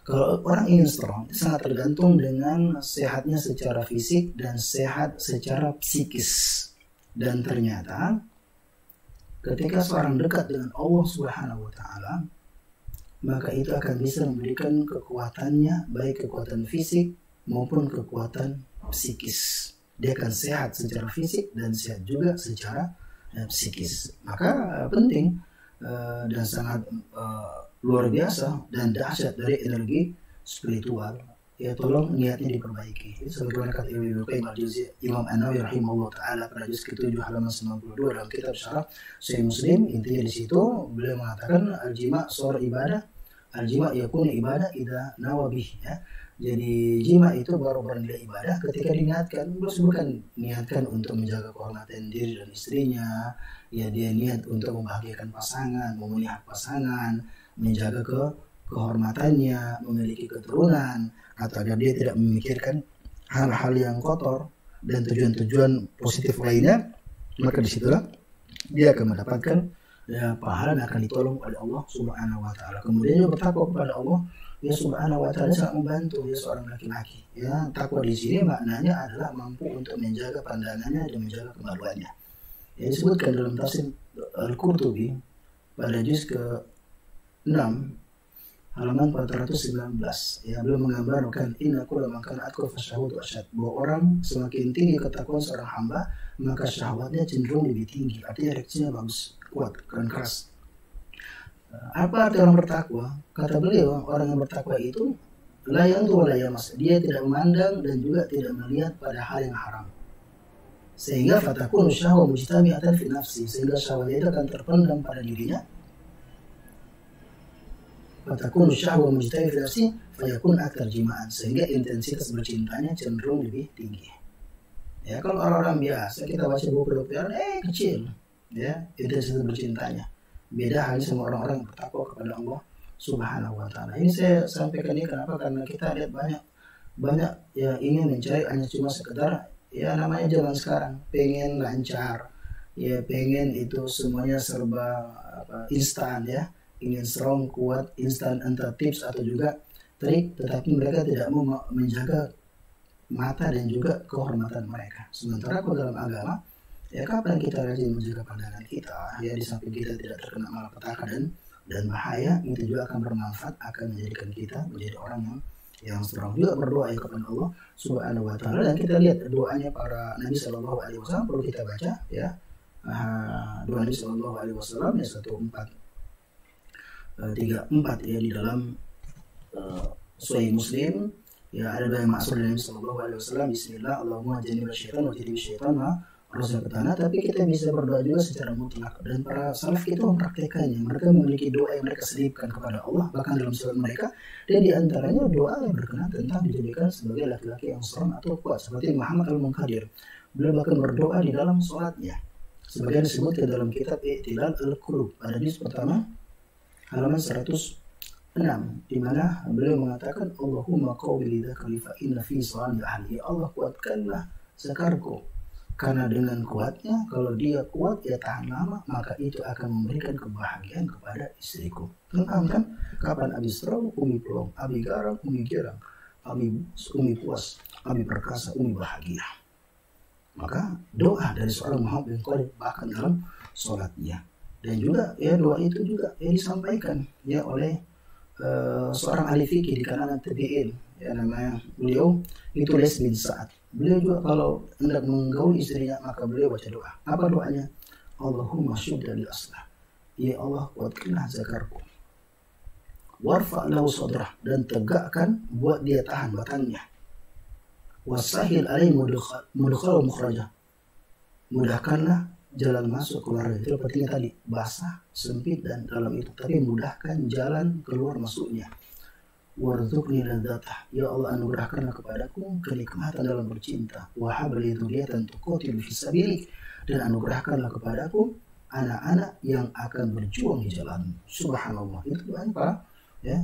kalau orang ingin strong, itu sangat tergantung dengan sehatnya secara fisik dan sehat secara psikis. Dan ternyata ketika seorang dekat dengan Allah Subhanahu wa Ta'ala, maka itu akan bisa memberikan kekuatannya, baik kekuatan fisik maupun kekuatan psikis. Dia akan sehat secara fisik dan sehat juga secara psikis. Maka penting dan sangat luar biasa dan dahsyat dari energi spiritual ya tolong niatnya diperbaiki. Itu sebagaimana kata Ibnu Qayyim al-Jauziyah, Imam An-Nawawi rahimahullah taala pada juz ke-7 halaman 92 dalam kitab Syarah Sahih Muslim, intinya di situ beliau mengatakan al-jima' sor ibadah, al-jima' yakunu ibadah idza nawabih, ya. Jadi jima itu baru bernilai ibadah ketika diniatkan. Bukan niatkan untuk menjaga kehormatan diri dan istrinya, ya dia niat untuk membahagiakan pasangan, memenuhi hak pasangan, menjaga kehormatannya, memiliki keturunan, atau agar dia tidak memikirkan hal-hal yang kotor dan tujuan-tujuan positif lainnya, maka disitulah dia akan mendapatkan ya pahala dan akan ditolong oleh Allah Subhanahu wa taala. Kemudian dia bertakwa kepada Allah ya Subhanahu wa taala sangat membantu ya seorang laki-laki. Ya, takwa di sini maknanya adalah mampu untuk menjaga pandangannya dan menjaga kemaluannya. Ya, disebutkan dalam tafsir Al-Qurtubi pada juz ke-6 halaman 419, ya, beliau menggambarkan inna kulla man kana atqa fasyahwatu asyad, bahwa orang semakin tinggi ketakwaan seorang hamba maka syahwatnya cenderung lebih tinggi, artinya reaksinya bagus, kuat, keren keras. Apa arti orang bertakwa? Kata beliau, orang yang bertakwa itu la yanzu wa la yamas, dia tidak memandang dan juga tidak melihat pada hal yang haram, sehingga fatakunu syahwa mujtami'atan fi nafsi, sehingga syahwat itu akan terpendam pada dirinya. Fatakunu syahwa mujtami'atan fi nafsi fayakun akthar jima'an, sehingga intensitas bercintanya cenderung lebih tinggi. Ya, kalau orang-orang biasa kita baca buku kedokteran kecil, ya, intensitas bercintanya. Beda halnya sama orang-orang yang bertakwa kepada Allah Subhanahu wa taala. Ini saya sampaikan ini kenapa? Karena kita lihat banyak yang ingin mencari hanya cuma sekedar ya namanya zaman sekarang pengen lancar, ya pengen itu semuanya serba instan, ya, ingin strong, kuat, instan, entah tips atau juga trik, tetapi mereka tidak mau menjaga mata dan juga kehormatan mereka. Sementara kalau dalam agama, ya kapan kita rajin menjaga pandangan kita, ya di samping kita tidak terkena malapetaka dan bahaya, itu juga akan bermanfaat, akan menjadikan kita menjadi orang yang strong. Juga berdoa ya kepada Allah Subhanahu wa taala, dan kita lihat doanya para Nabi Shallallahu alaihi wasallam perlu kita baca, ya. Doa Nabi Shallallahu alaihi wasallam ya 1434 ya di dalam Sahih Muslim, ya ada doa yang maksud dari Nabi Shallallahu alaihi wasallam, bismillah Allahumma jannibna syaitan wa jannibna syaitan Rasul petana, tapi kita bisa berdoa juga secara mutlak, dan para salaf kita mempraktekannya. Mereka memiliki doa yang mereka selipkan kepada Allah bahkan dalam surat mereka, dan di antaranya doa yang berkenaan tentang dijadikan sebagai laki-laki yang strong atau kuat, seperti Muhammad al-Munkadir. Beliau bahkan berdoa di dalam sholatnya sebagaimana disebutkan dalam kitab I'tidal al-Qulub pada juz pertama halaman 106, di mana beliau mengatakan Allahumma qawwi lidzaka fa inna fi salih ahli, Allah kuatkanlah zakarku, karena dengan kuatnya, kalau dia kuat ya tahan lama, maka itu akan memberikan kebahagiaan kepada istriku. Paham kan? Kapan abi strong, umi plong, abi garang, umi gerang, umi puas, abi perkasa, umi bahagia. Maka doa dari seorang Muhammad bin Qadir bahkan dalam sholatnya, dan juga ya doa itu juga ya disampaikan ya oleh seorang ahli fikih di kalangan tabi'in, ya namanya beliau itu Les bin Sa'ad. Beliau juga kalau hendak menggauli istrinya maka beliau baca doa. Apa doanya? Allahumma syudda li aslah, ya Allah kuatkanlah zakarku, warfa' lahu sadrah, dan tegakkan buat dia tahan batangnya, wasahil alaihi mudkhal mukhrajah, mudahkanlah jalan masuk keluar. Itu pentingnya tadi, basah, sempit dan dalam itu, tapi mudahkan jalan keluar masuknya. Warzuqni ladzatah, ya Allah anugerahkanlah kepadaku kenikmatan dalam bercinta, wa habli dzurriyyatan tuqatilu fi sabilik, dan anugerahkanlah kepadaku anak-anak yang akan berjuang di jalan. Subhanallah, itu doa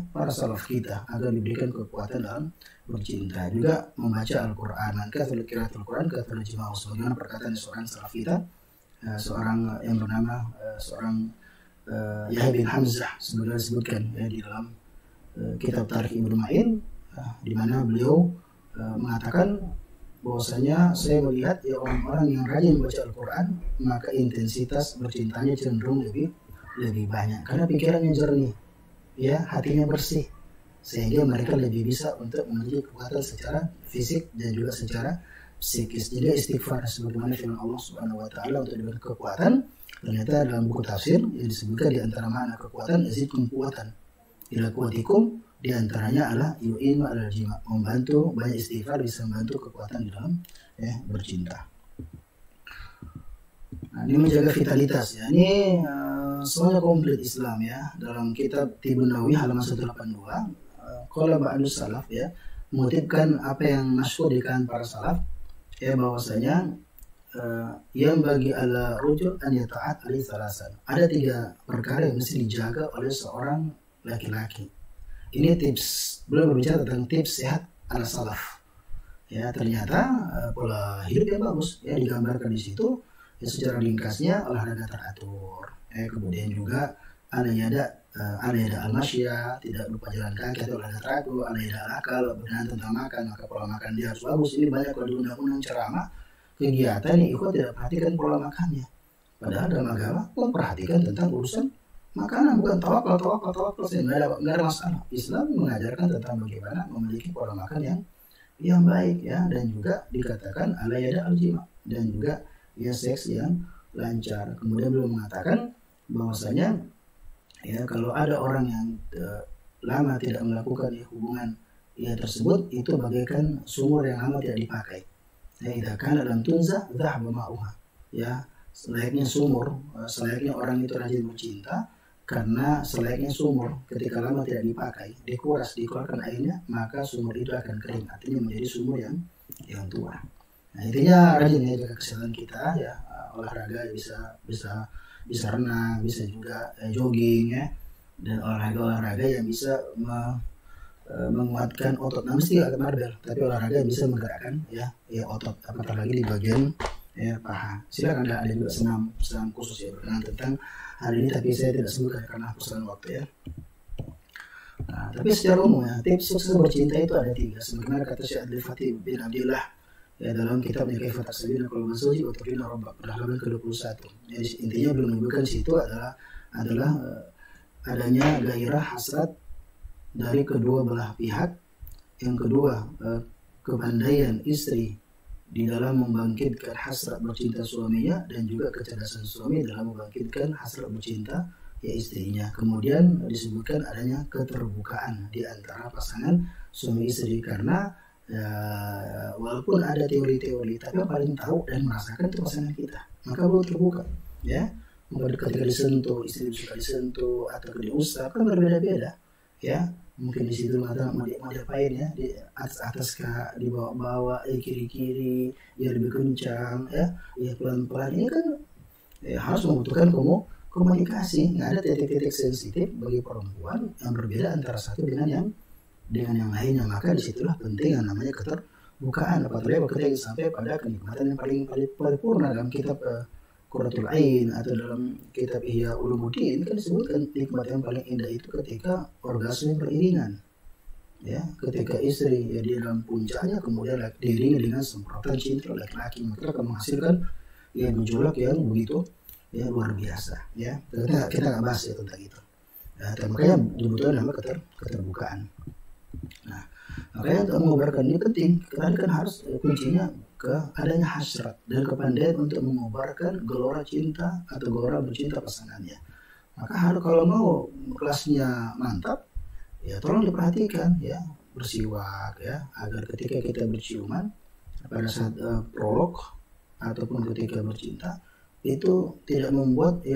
para salaf kita agar diberikan kekuatan dalam bercinta. Juga membaca Al-Qur'an, kathul qiraatul Qur'an kathul jima'u, sebagaimana perkataan seorang salaf kita, seorang yang bernama Yahya bin Hamzah, sebagaimana disebutkan ya di dalam kitab Tarikh Ibnu Ma'in, di mana beliau mengatakan bahwasanya saya melihat ya orang-orang yang rajin membaca Al-Quran maka intensitas bercintanya cenderung lebih banyak, karena pikirannya jernih, ya hatinya bersih, sehingga mereka lebih bisa untuk memiliki kekuatan secara fisik dan juga secara psikis. Jadi istighfar sebagaimana firman Allah Subhanahu wa taala untuk diberi kekuatan. Ternyata dalam buku tafsir yang disebutkan di antara makna kekuatan yazidkum quwatan ila quwwatikum Di antaranya adalah yu'inu alal jima, membantu banyak istighfar bisa membantu kekuatan di dalam bercinta. Nah, ini menjaga vitalitas ya. Ini semuanya komplit Islam ya. Dalam kitab Tibun Nawawi halaman 182, qala ba'dus salaf ya, mengutipkan apa yang masyhur di kalangan para salaf ya, bahwasanya yang bagi ala rujul an yata'at ali salasan. Ada 3 perkara yang mesti dijaga oleh seorang laki-laki. Ini tips, belum berbicara tentang tips sehat ala salaf. Ya, ternyata pola hidup yang bagus ya digambarkan di situ. Ya, secara ringkasnya olahraga teratur. Kemudian juga ada al-masya, tidak lupa jalan kaki atau olahraga teratur, ada al-akal, berkenaan tentang makan, maka pola makan dia harus bagus. Ini banyak kalau di undang-undang ceramah kegiatan yang ikut tidak perhatikan pola makannya. Padahal dalam agama memperhatikan tentang urusan makanan, bukan tawakal nggak ada masalah. Islam mengajarkan tentang bagaimana memiliki pola makan yang baik ya, dan juga dikatakan alayada al-jima, dan juga ya seks yang lancar. Kemudian beliau mengatakan bahwasanya ya kalau ada orang yang lama tidak melakukan hubungan tersebut, itu bagaikan sumur yang lama tidak dipakai. Ya, idza kana lam tunza dhahaba ma'uha. Ya, selayaknya sumur, selayaknya orang itu rajin bercinta, karena selayaknya sumur ketika lama tidak dipakai, dikuras, dikeluarkan airnya, maka sumur itu akan kering, artinya menjadi sumur yang tua. Nah, intinya rajin ya jaga kesehatan kita ya, olahraga bisa renang, bisa juga jogging ya, dan olahraga yang bisa menguatkan otot. Nah, mesti agak barbel, tapi olahraga yang bisa menggerakkan ya otot, apatah lagi di bagian paha. Silakan ada juga senam khusus ya berkenaan tentang hari ini, tapi saya tidak sebutkan karena persoalan waktu ya. Nah, tapi secara umum ya, tips sukses bercinta itu ada 3, sebagaimana kata Syekh Abdul Fatih bin Abdillah ya dalam kitabnya Kaifa Taksabina Qalban Zawji wa Tuqina Rabbak pada halaman ke-21. Jadi intinya belum menyebutkan situ adalah adanya gairah hasrat dari kedua belah pihak. Yang kedua, kepandaian istri di dalam membangkitkan hasrat bercinta suaminya, dan juga kecerdasan suami dalam membangkitkan hasrat bercinta istrinya. Kemudian disebutkan adanya keterbukaan di antara pasangan suami istri, karena walaupun ada teori-teori, tapi yang paling tahu dan merasakan itu pasangan kita. Maka perlu terbuka ya. Maka ketika disentuh, istri suka disentuh atau diusap kan berbeda-beda ya. Mungkin di situ mau diapain ya, di atas kah, di bawah-bawah, kiri-kiri, ya lebih kencang ya pelan-pelan. Ini kan harus membutuhkan komunikasi. Nggak ada titik-titik sensitif bagi perempuan yang berbeda antara satu dengan yang lainnya. Maka disitulah penting yang namanya keterbukaan. Apalagi ketika sampai pada kenikmatan yang paling paripurna dalam kitab Qurratul Ain atau dalam kitab Ihya Ulumuddin kan disebutkan nikmat yang paling indah itu ketika orgasme beriringan ya, ketika istri di dalam puncaknya kemudian diiringi dengan semprotan cinta laki-laki, maka akan menghasilkan gejolak yang begitu luar biasa ya. Kita nggak bahas ya tentang itu ya, makanya dibutuhkan nama keterbukaan. Nah, makanya untuk mengobarkan ini penting, karena kan harus kuncinya ke adanya hasrat dan kepandaian untuk mengobarkan gelora cinta atau gelora bercinta pasangannya. Maka harus kalau mau kelasnya mantap ya tolong diperhatikan ya, bersiwak ya, agar ketika kita berciuman pada saat prolog ataupun ketika bercinta itu tidak membuat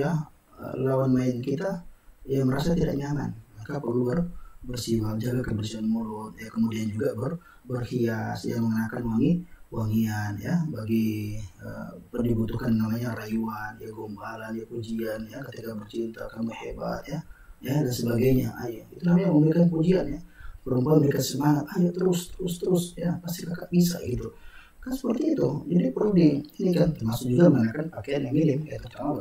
lawan main kita merasa tidak nyaman. Maka perlu bersiwak, jaga kebersihan mulut ya, kemudian juga berhias mengenakan wangian ya, bagi dibutuhkan namanya rayuan gombalan pujian ketika bercinta, kamu hebat ya dan sebagainya. Itu namanya memberikan pujian ya, perempuan memberikan semangat, ayo terus ya, pasti kakak bisa gitu kan, seperti itu. Jadi perlu ini kan termasuk juga mengenakan pakaian yang minim terutama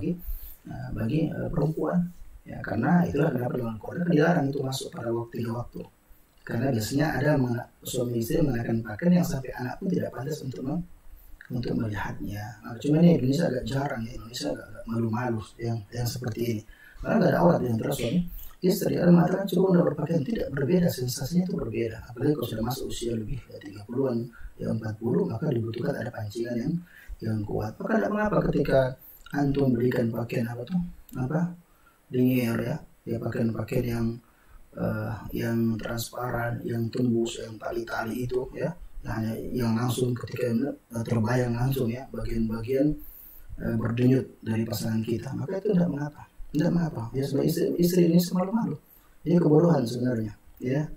bagi perempuan ya, karena itulah kenapa dalam Quran dilarang itu masuk pada tiga waktu. Karena biasanya ada suami istri mengenakan pakaian yang sampai anak pun tidak pantas untuk melihatnya. Nah, cuma ini Indonesia agak jarang ya, Indonesia agak malu-malu yang seperti ini. Karena nggak ada aurat di antara suami istri. Ada mengatakan coba udah berpakaian, tidak berbeda, sensasinya itu berbeda. Apalagi kalau sudah masuk usia lebih 30-an 40, maka dibutuhkan ada pancingan yang kuat. Maka tidak mengapa ketika antum berikan pakaian dingir ya pakaian-pakaian yang yang transparan, yang tembus, yang tali-tali itu ya, hanya yang langsung ketika terbayang langsung ya bagian-bagian berdenyut dari pasangan kita, maka itu tidak mengapa ya. Sebagai istri ini semalu-malu, ini kebodohan sebenarnya ya.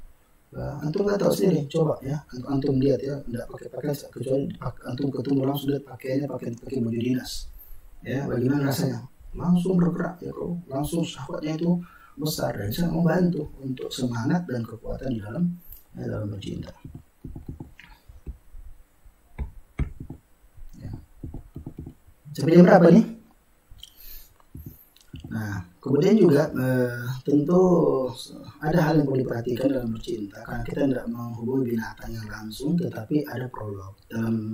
Antum nggak tahu sendiri, coba ya antum lihat ya, tidak pakai pakaian kecuali antum ketemu langsung lihat pakaiannya pakai baju dinas ya, bagaimana rasanya, langsung bergerak ya, kok langsung syahwatnya itu besar dan sangat membantu untuk semangat dan kekuatan di dalam bercinta. Ya. Sampai jam berapa nih? Nah, kemudian juga tentu ada hal yang perlu diperhatikan dalam bercinta, karena kita tidak menghubungi binatang yang langsung, tetapi ada prolog.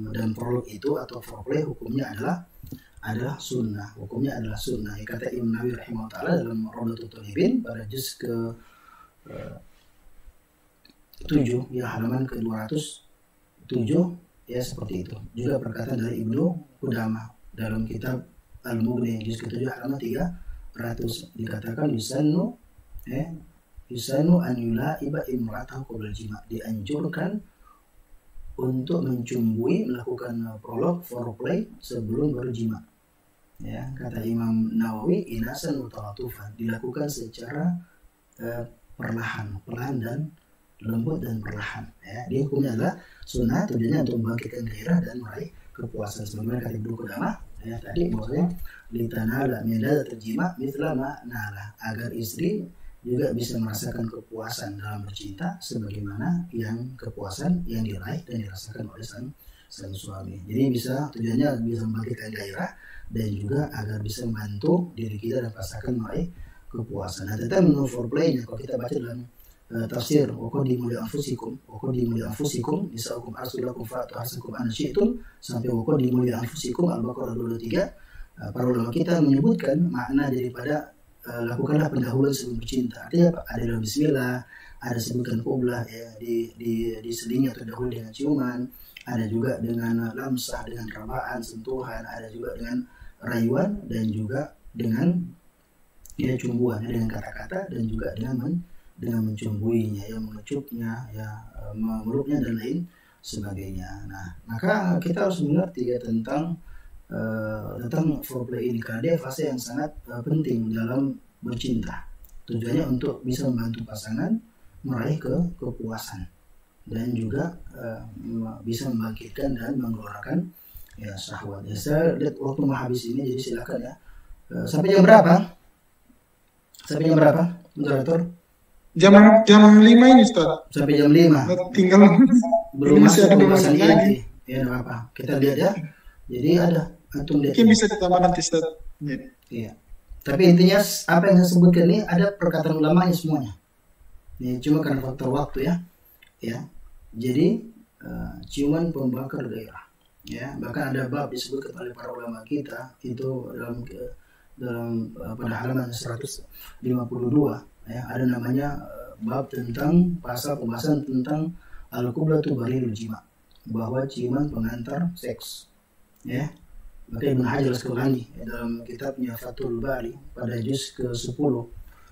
Dalam prolog itu atau foreplay hukumnya adalah sunnah. Hukumnya adalah sunnah. Ya, kata Imam Nawawi rahimahullah dalam Rawdatul Thalibin pada juz ke 7 ya, halaman ke 207 ya, seperti itu. Juga perkataan dari Ibnu Qudamah dalam kitab Al-Mughni juz ke-7 halaman 300 dikatakan yusannu an yula'iba imra'atahu qabla jima', dianjurkan untuk mencumbui, melakukan prolog foreplay sebelum berjima. Ya, kata Imam Nawawi inasan mutalatufan, dilakukan secara perlahan dan lembut dan perlahan ya. Dia hukumnya adalah sunnah, tujuannya untuk membangkitkan gairah dan meraih kepuasan. Sebagaimana kata Ibnu Qudamah ya tadi, bahwasanya litanala min ladzati jima' mithla ma nala, agar istri juga bisa merasakan kepuasan dalam bercinta sebagaimana yang kepuasan yang diraih dan dirasakan oleh sang suami. Jadi tujuannya bisa membangkitkan gairah dan juga agar bisa membantu diri kita dan pasangan meraih kepuasan. Nah, tentang menu foreplaynya, kalau kita baca dalam tafsir waqaddimu li anfusikum nisaukum arsulakum fa'atu harsakum an syi'tum sampai waqaddimu li anfusikum Al-Baqarah 23, para ulama kita menyebutkan makna daripada lakukanlah pendahuluan sebelum bercinta. Artinya apa? Ada dalam bismillah, ada sebutkan qublah ya, diselingi atau dahulu dengan ciuman, ada juga dengan lamsah, dengan rabaan, sentuhan, ada juga dengan rayuan, dan juga dengan ya cumbuan ya, dengan kata-kata, dan juga dengan mencumbuinya ya, mengecupnya ya, memeluknya dan lain sebagainya. Nah, maka kita harus mengerti ya tentang foreplay ini, karena dia fase yang sangat penting dalam bercinta. Tujuannya untuk bisa membantu pasangan meraih kepuasan dan juga bisa membangkitkan dan menggelorakan ya syahwat. Ya, saya lihat waktu mau habis ini, jadi silakan ya. Sampai jam berapa? Moderator? Jam 5 ini, Ustaz. Sampai jam 5. Tinggal belum masuk ada pembahasan lagi. inti. Ya, enggak apa. Kita lihat ya. Jadi ada antum lihat. Mungkin bisa ditambah nanti, Ustaz. Iya. Tapi intinya apa yang saya sebutkan ini ada perkataan ulamanya semuanya. Ini cuma karena faktor waktu ya. Ya. Jadi ciuman pembakar gairah. Ya, bahkan ada bab disebutkan oleh para ulama kita itu dalam pada halaman 152 ya, ada namanya bab tentang pembahasan tentang al-qublatu barilul jima', bahwa ciuman pengantar seks ya. Maka Ibnu Hajar Al-Asqalani ya, dalam kitabnya Fathul Bari pada juz ke-10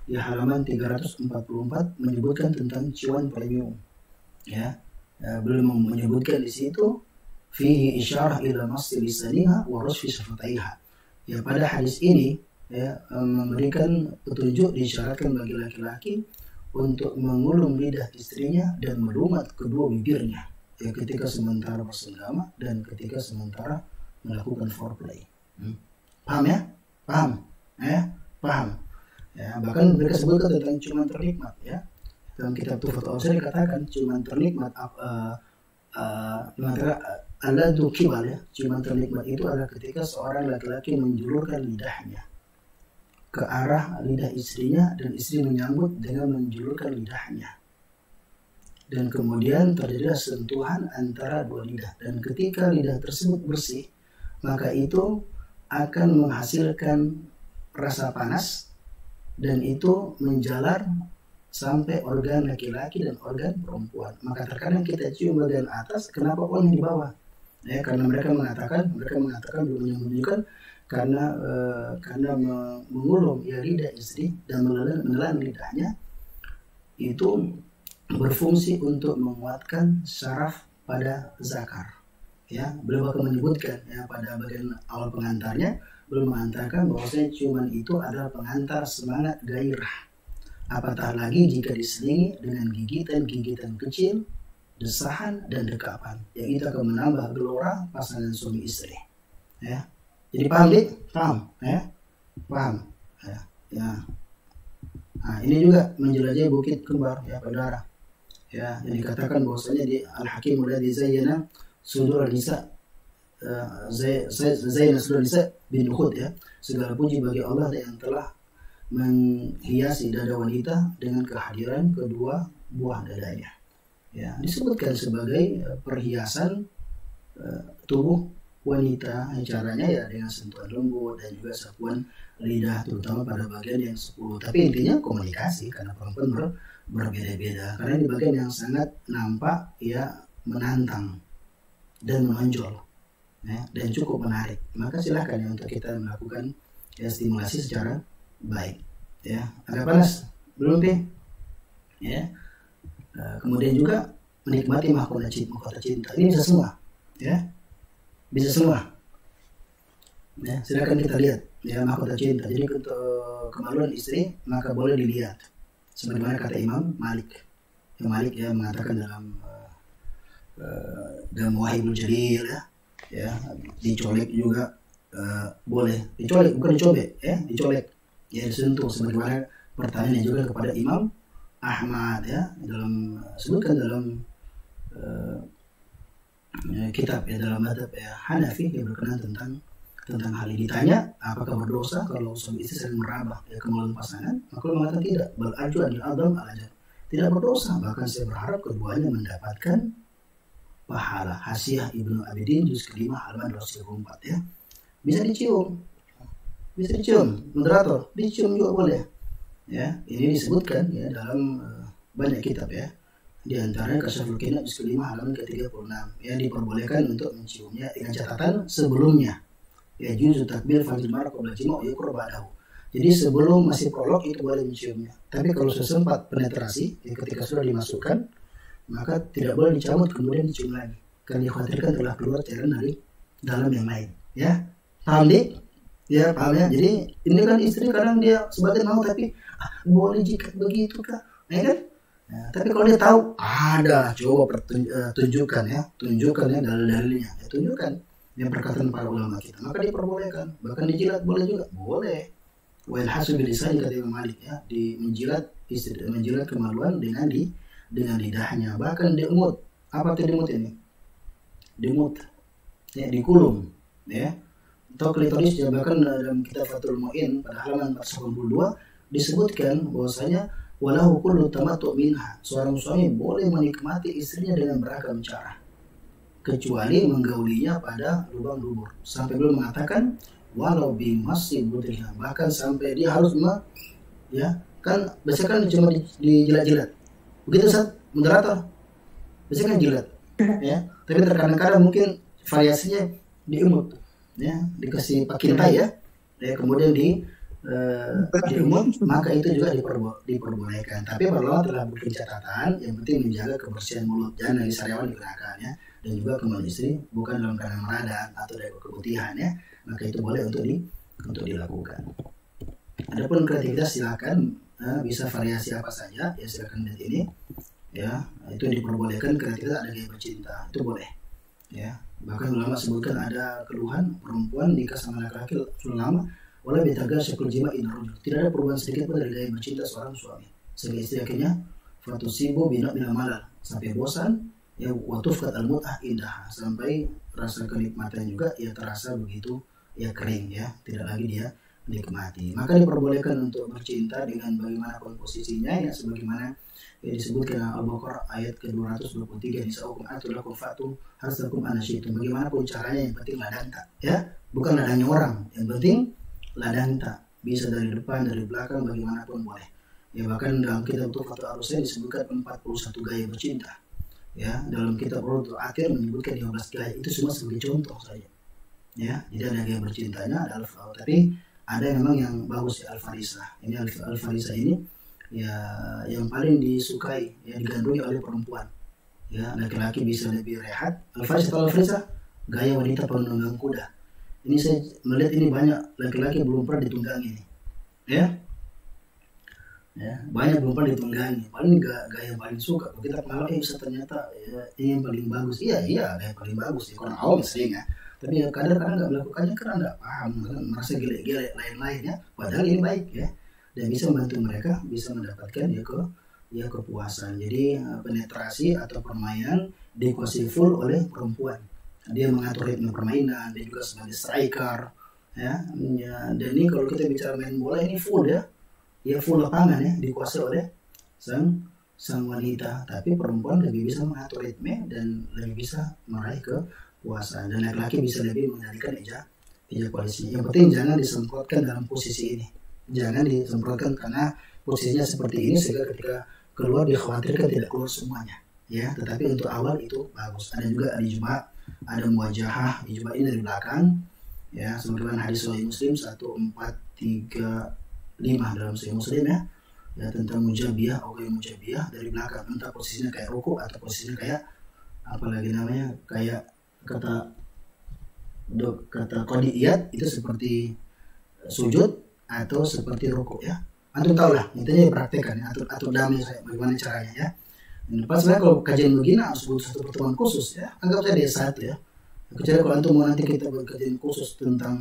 di halaman 344 menyebutkan tentang ciuman premium ya. Belum menyebutkan di situ fihi isyarah ila masli lisaniha wa rasfi syafataiha. Ya, pada hadis ini ya memberikan petunjuk, disyaratkan bagi laki-laki untuk mengulum lidah istrinya dan melumat kedua bibirnya ya, ketika sementara bersenggama dan ketika sementara melakukan foreplay. Paham ya? Paham ya. Bahkan mereka sebutkan tentang ciuman ternikmat ya. Dalam kitab Tuhfatul Awsar dikatakan ciuman ternikmat alladzu kibal ya, ciuman ternikmat itu adalah ketika seorang laki-laki menjulurkan lidahnya ke arah lidah istrinya dan istri menyambut dengan menjulurkan lidahnya, dan kemudian terjadi sentuhan antara dua lidah, dan ketika lidah tersebut bersih maka itu akan menghasilkan rasa panas dan itu menjalar sampai organ laki-laki dan organ perempuan. Maka terkadang kita cium bagian atas, kenapa yang di bawah? Ya, karena mereka mengatakan belum menunjukkan karena mengulum ya lidah istri dan menelan lidahnya itu berfungsi untuk menguatkan syaraf pada zakar. Ya, beliau bahkan menyebutkan ya pada bagian awal pengantarnya, beliau mengatakan bahwasanya ciuman itu adalah pengantar semangat gairah. Apatah lagi jika diselingi dengan gigitan-gigitan kecil, desahan dan dekapan, yang itu akan menambah gelora pasangan suami istri. Ya, jadi paham dik? Paham? Ya, paham. Ya. Nah, ini juga menjelajahi bukit kembar ya saudara. Ya, yang dikatakan bahwasanya di Al-Hakim alladzi zayyana sudur nisa zayyana sudur nisa bin ukhud ya. Segala puji bagi Allah yang telah menghiasi dada wanita dengan kehadiran kedua buah dadanya. Ya, disebutkan sebagai perhiasan tubuh wanita, caranya ya dengan sentuhan lembut dan juga sapuan lidah, terutama pada bagian yang 10. Tapi intinya komunikasi, karena perempuan berbeda-beda. Karena di bagian yang sangat nampak ya menantang dan menonjol ya, dan cukup menarik. Maka silahkan ya untuk kita melakukan ya stimulasi secara baik. Ya, agak panas belum pi? Ya. Kemudian juga menikmati mahkota cinta. Ini bisa semua, ya, bisa semua. Ya, silakan kita lihat ya mahkota cinta. Jadi untuk kemaluan istri maka boleh dilihat. Sebagaimana kata Imam Malik. Imam Malik ya mengatakan dalam Wahibul Jalil ya, dicolek juga boleh. Dicolek bukan dicobek ya, dicolek. Ya disentuh sebagaimana pertanyaannya juga kepada Imam Ahmad ya dalam sebutkan dalam kitab ya dalam madhab ya Hanafi yang berkenaan tentang hal ini. Ditanya apakah berdosa kalau suami istri sering meraba ya kemaluan pasangan, maka mengatakan tidak. Bal arju anil adam al-ajab, tidak berdosa, bahkan saya berharap keduanya mendapatkan pahala. Hasyiah Ibnu Abidin juz ke-5 halaman 224 ya. Bisa dicium, moderator dicium juga boleh. Ya, ini disebutkan ya dalam banyak kitab ya. Di antaranya Kasyaful Qina juz ke-5 halaman ke-36 ya, diperbolehkan untuk menciumnya dengan catatan sebelumnya. Ya juzu takbir fajr marq qabla jima' yuqra ba'dahu. Jadi sebelum masih prolog itu boleh menciumnya. Tapi kalau sesempat penetrasi ya, ketika sudah dimasukkan maka tidak boleh dicabut kemudian dicium lagi. Karena dikhawatirkan telah keluar cairan dari dalam yang lain. Ya, paham dik? Ya paham ya. Jadi ini kan istri kadang dia sebagian mau tapi boleh jika begitu kak, ya kan? Nah, tapi kalau dia tahu ada, coba tunjukkan ya dalil-dalilnya, ya, tunjukkan yang perkataan para ulama kita, maka diperbolehkan. Bahkan dijilat boleh juga, boleh. Wal hasu bil lisan kata Imam Malik ya, menjilat kemaluan dengan lidahnya, bahkan diemut. Apa itu diemut ini? Diemut, ya dikulum, ya. Atau klitoris ya, bahkan dalam kitab Fathul Mu'in pada halaman 482 disebutkan bahwasanya walahu kullu tamattu minha, seorang suami boleh menikmati istrinya dengan beragam cara kecuali menggaulinya pada lubang dubur, sampai belum mengatakan walau bimasih budriha, bahkan sampai dia harus ya kan biasanya kan cuma dijilat-jilat begitu saat moderator biasanya kan jilat ya, tapi terkadang-kadang mungkin variasinya diemut ya, dikasih pakintai ya, kemudian diemut, maka itu juga diperbolehkan. Tapi para telah bikin catatan, yang penting menjaga kebersihan mulut, jangan dari sariawan digunakan ya, dan juga kemaluan istri bukan dalam keadaan meradang atau dari keputihan ya, maka itu boleh untuk dilakukan. Adapun kreativitas silakan, bisa variasi apa saja ya, silakan lihat ini ya, itu diperbolehkan. Kreativitas ada gaya bercinta, itu boleh ya. Bahkan ulama sebutkan ada keluhan perempuan nikah sama laki-laki selama wala bitaga syakul jima in rujul, tidak ada perubahan sedikit pun dari gaya bercinta seorang suami, sehingga istri akhirnya fatusibu bina malal, sampai bosan ya, watufkat al-mut'ah indah, sampai rasa kenikmatan juga ya terasa begitu ya kering ya, tidak lagi dia nikmati. Maka diperbolehkan untuk bercinta dengan bagaimanapun posisinya ya, sebagaimana ya disebutkan Al-Baqarah ayat ke-223, nisa'ukum atulakum fa'tu hasakum anasyitum, bagaimanapun caranya yang penting ladang tak ya, bukan ladangnya orang, yang penting ladang tak, bisa dari depan dari belakang bagaimanapun boleh ya. Bahkan dalam kitab Tuhfatul Arusain disebutkan 41 gaya bercinta ya, dalam kitab Rohul Akhir menyebutkan 15 gaya, itu semua sebagai contoh saja ya. Jadi ada gaya bercintanya, ada tapi ada memang yang bagus ya, Al-Farisah ini ya yang paling disukai, ya digandrungi oleh perempuan. Ya, laki-laki bisa lebih rehat. Al-Farisa gaya wanita penunggang kuda. Ini saya melihat ini banyak laki-laki belum pernah ditunggangi ini. Ya, banyak belum pernah ditunggangi. Paling gaya yang paling suka. Kalau kita pengalaman bisa ternyata ya, ini yang paling bagus. Iya gaya paling bagus. Ya, orang awam sering ya. Tapi ya, kadang-kadang nggak melakukannya karena nggak paham, merasa gile-gile lain-lain ya. Padahal ini baik ya. Dan bisa membantu mereka bisa mendapatkan kepuasan. Jadi penetrasi atau permainan dikuasai full oleh perempuan. Dia mengatur ritme permainan, dia juga sebagai striker, ya. Dan ini kalau kita bicara main bola ini full ya full lapangan ya, dikuasai oleh sang wanita. Tapi perempuan lebih bisa mengatur ritme dan lebih bisa meraih kepuasan. Dan laki-laki bisa lebih mengendalikan ejakulasinya. Yang penting jangan disemprotkan dalam posisi ini. Jangan disemprotkan karena posisinya seperti ini sehingga ketika keluar dikhawatirkan tidak keluar semuanya ya, tetapi untuk awal itu bagus. Ada juga al-ijma', ada muwajahah. Ijma' ini dari belakang ya, sebagaimana hadis Sahih Muslim 1435 dalam Sahih Muslim ya tentang mujabiyah atau mujabiyah dari belakang, entah posisinya kayak ruku atau posisinya kayak apalagi namanya kayak kata qadiyat itu seperti sujud atau seperti ruku ya. Antum tahu lah, intinya dipraktekkan ya, atur damai saya bagaimana caranya ya. Dan pas sebenarnya kalau kajian begini harus butuh satu pertemuan khusus ya. Anggap saja D1 ya. Kecuali kalau antum mau nanti kita buat kajian khusus tentang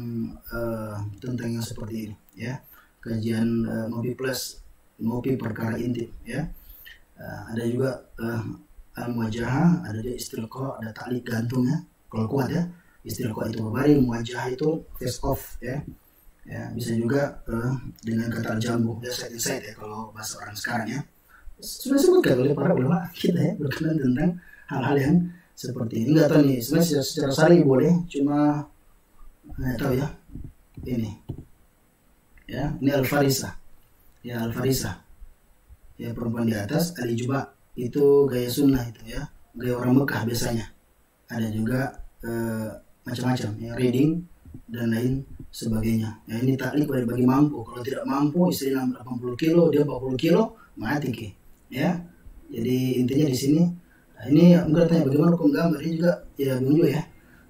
yang seperti ini ya. Kajian ngopi plus, ngopi perkara intim ya. Ada juga al-muwajahah, ada juga istilqa, ada ta'liq gantung ya. Kalau kuat ya, istilqa itu berbaring, muwajahah itu face off ya. Ya, bisa juga dengan kata jambu ya, side inside ya kalau bahasa orang sekarang ya. Sudah sebutkan oleh para ulama kita ya berkenaan tentang hal-hal yang seperti ini. Enggak tahu nih sebenarnya secara syar'i boleh, cuma nggak tahu ya ini al-farisa ya, al-farisa ya, perempuan di atas. Al-ijma' itu gaya sunnah itu ya, gaya orang Mekah biasanya. Ada juga macam-macam ya, reading dan lain sebagainya. Ya, ini taklik bagi mampu. Kalau tidak mampu, istri 80 kilo, dia 40 kilo, mati ke. Ya. Jadi intinya di sini, ini enggak tanya bagaimana hukum gambar, ini juga ya bingung ya.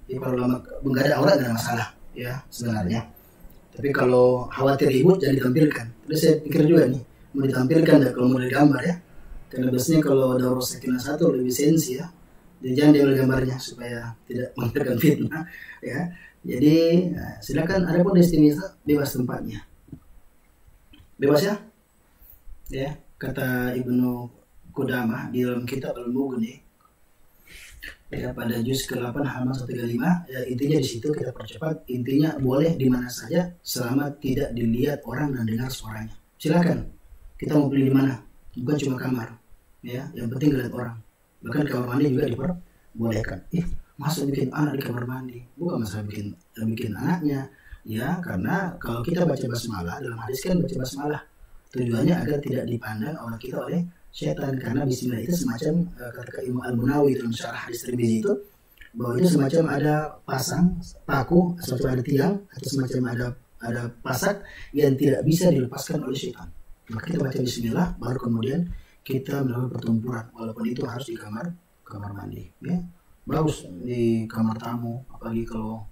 Jadi kalau lama enggak ada aurat enggak ada masalah ya sebenarnya. Tapi kalau khawatir ribut jangan ditampilkan. Terus saya pikir juga nih, mau ditampilkan ya kalau mau digambar ya. Karena biasanya kalau ada urus sakinah satu lebih sensi ya. Jadi jangan diambil gambarnya supaya tidak menghadirkan fitnah ya. Jadi silakan, ada pun destinasi bebas tempatnya, bebas ya. Ya kata Ibnu Qudamah di dalam kitab Al-Mughni ya, pada juz ke-8 halaman 135 ya, intinya di situ kita percepat. Intinya boleh di mana saja selama tidak dilihat orang dan dengar suaranya. Silakan kita mau beli di mana, bukan cuma kamar ya, yang penting dilihat orang. Bahkan kamar mandi juga diperbolehkan. Masa bikin anak di kamar mandi? Bukan masalah bikin anaknya ya, karena kalau kita baca basmalah, dalam hadis kan baca basmalah tujuannya agar tidak dipandang oleh kita oleh setan. Karena bismillah itu semacam kata Imam Al-Munawi dalam syarah hadis Tirmizi itu, bahwa itu semacam ada pasang paku, semacam ada tiang atau semacam ada pasak yang tidak bisa dilepaskan oleh setan. Maka kita baca bismillah, baru kemudian kita melakukan pertempuran, walaupun itu harus di kamar mandi ya. Bagus di kamar tamu, apalagi kalau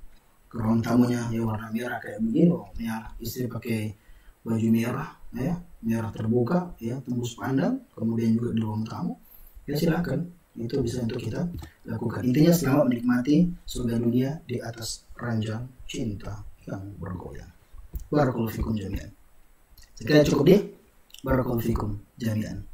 ke ruang tamunya ya warna merah kayak begini, merah, istri pakai baju merah ya, merah terbuka ya, tembus pandang, kemudian juga di ruang tamu ya, silakan, itu bisa untuk kita lakukan. Intinya selamat menikmati surga dunia di atas ranjang cinta yang bergoyang. Barakallahu fikum jami'an. Sekian cukup deh. Barakallahu fikum jami'an.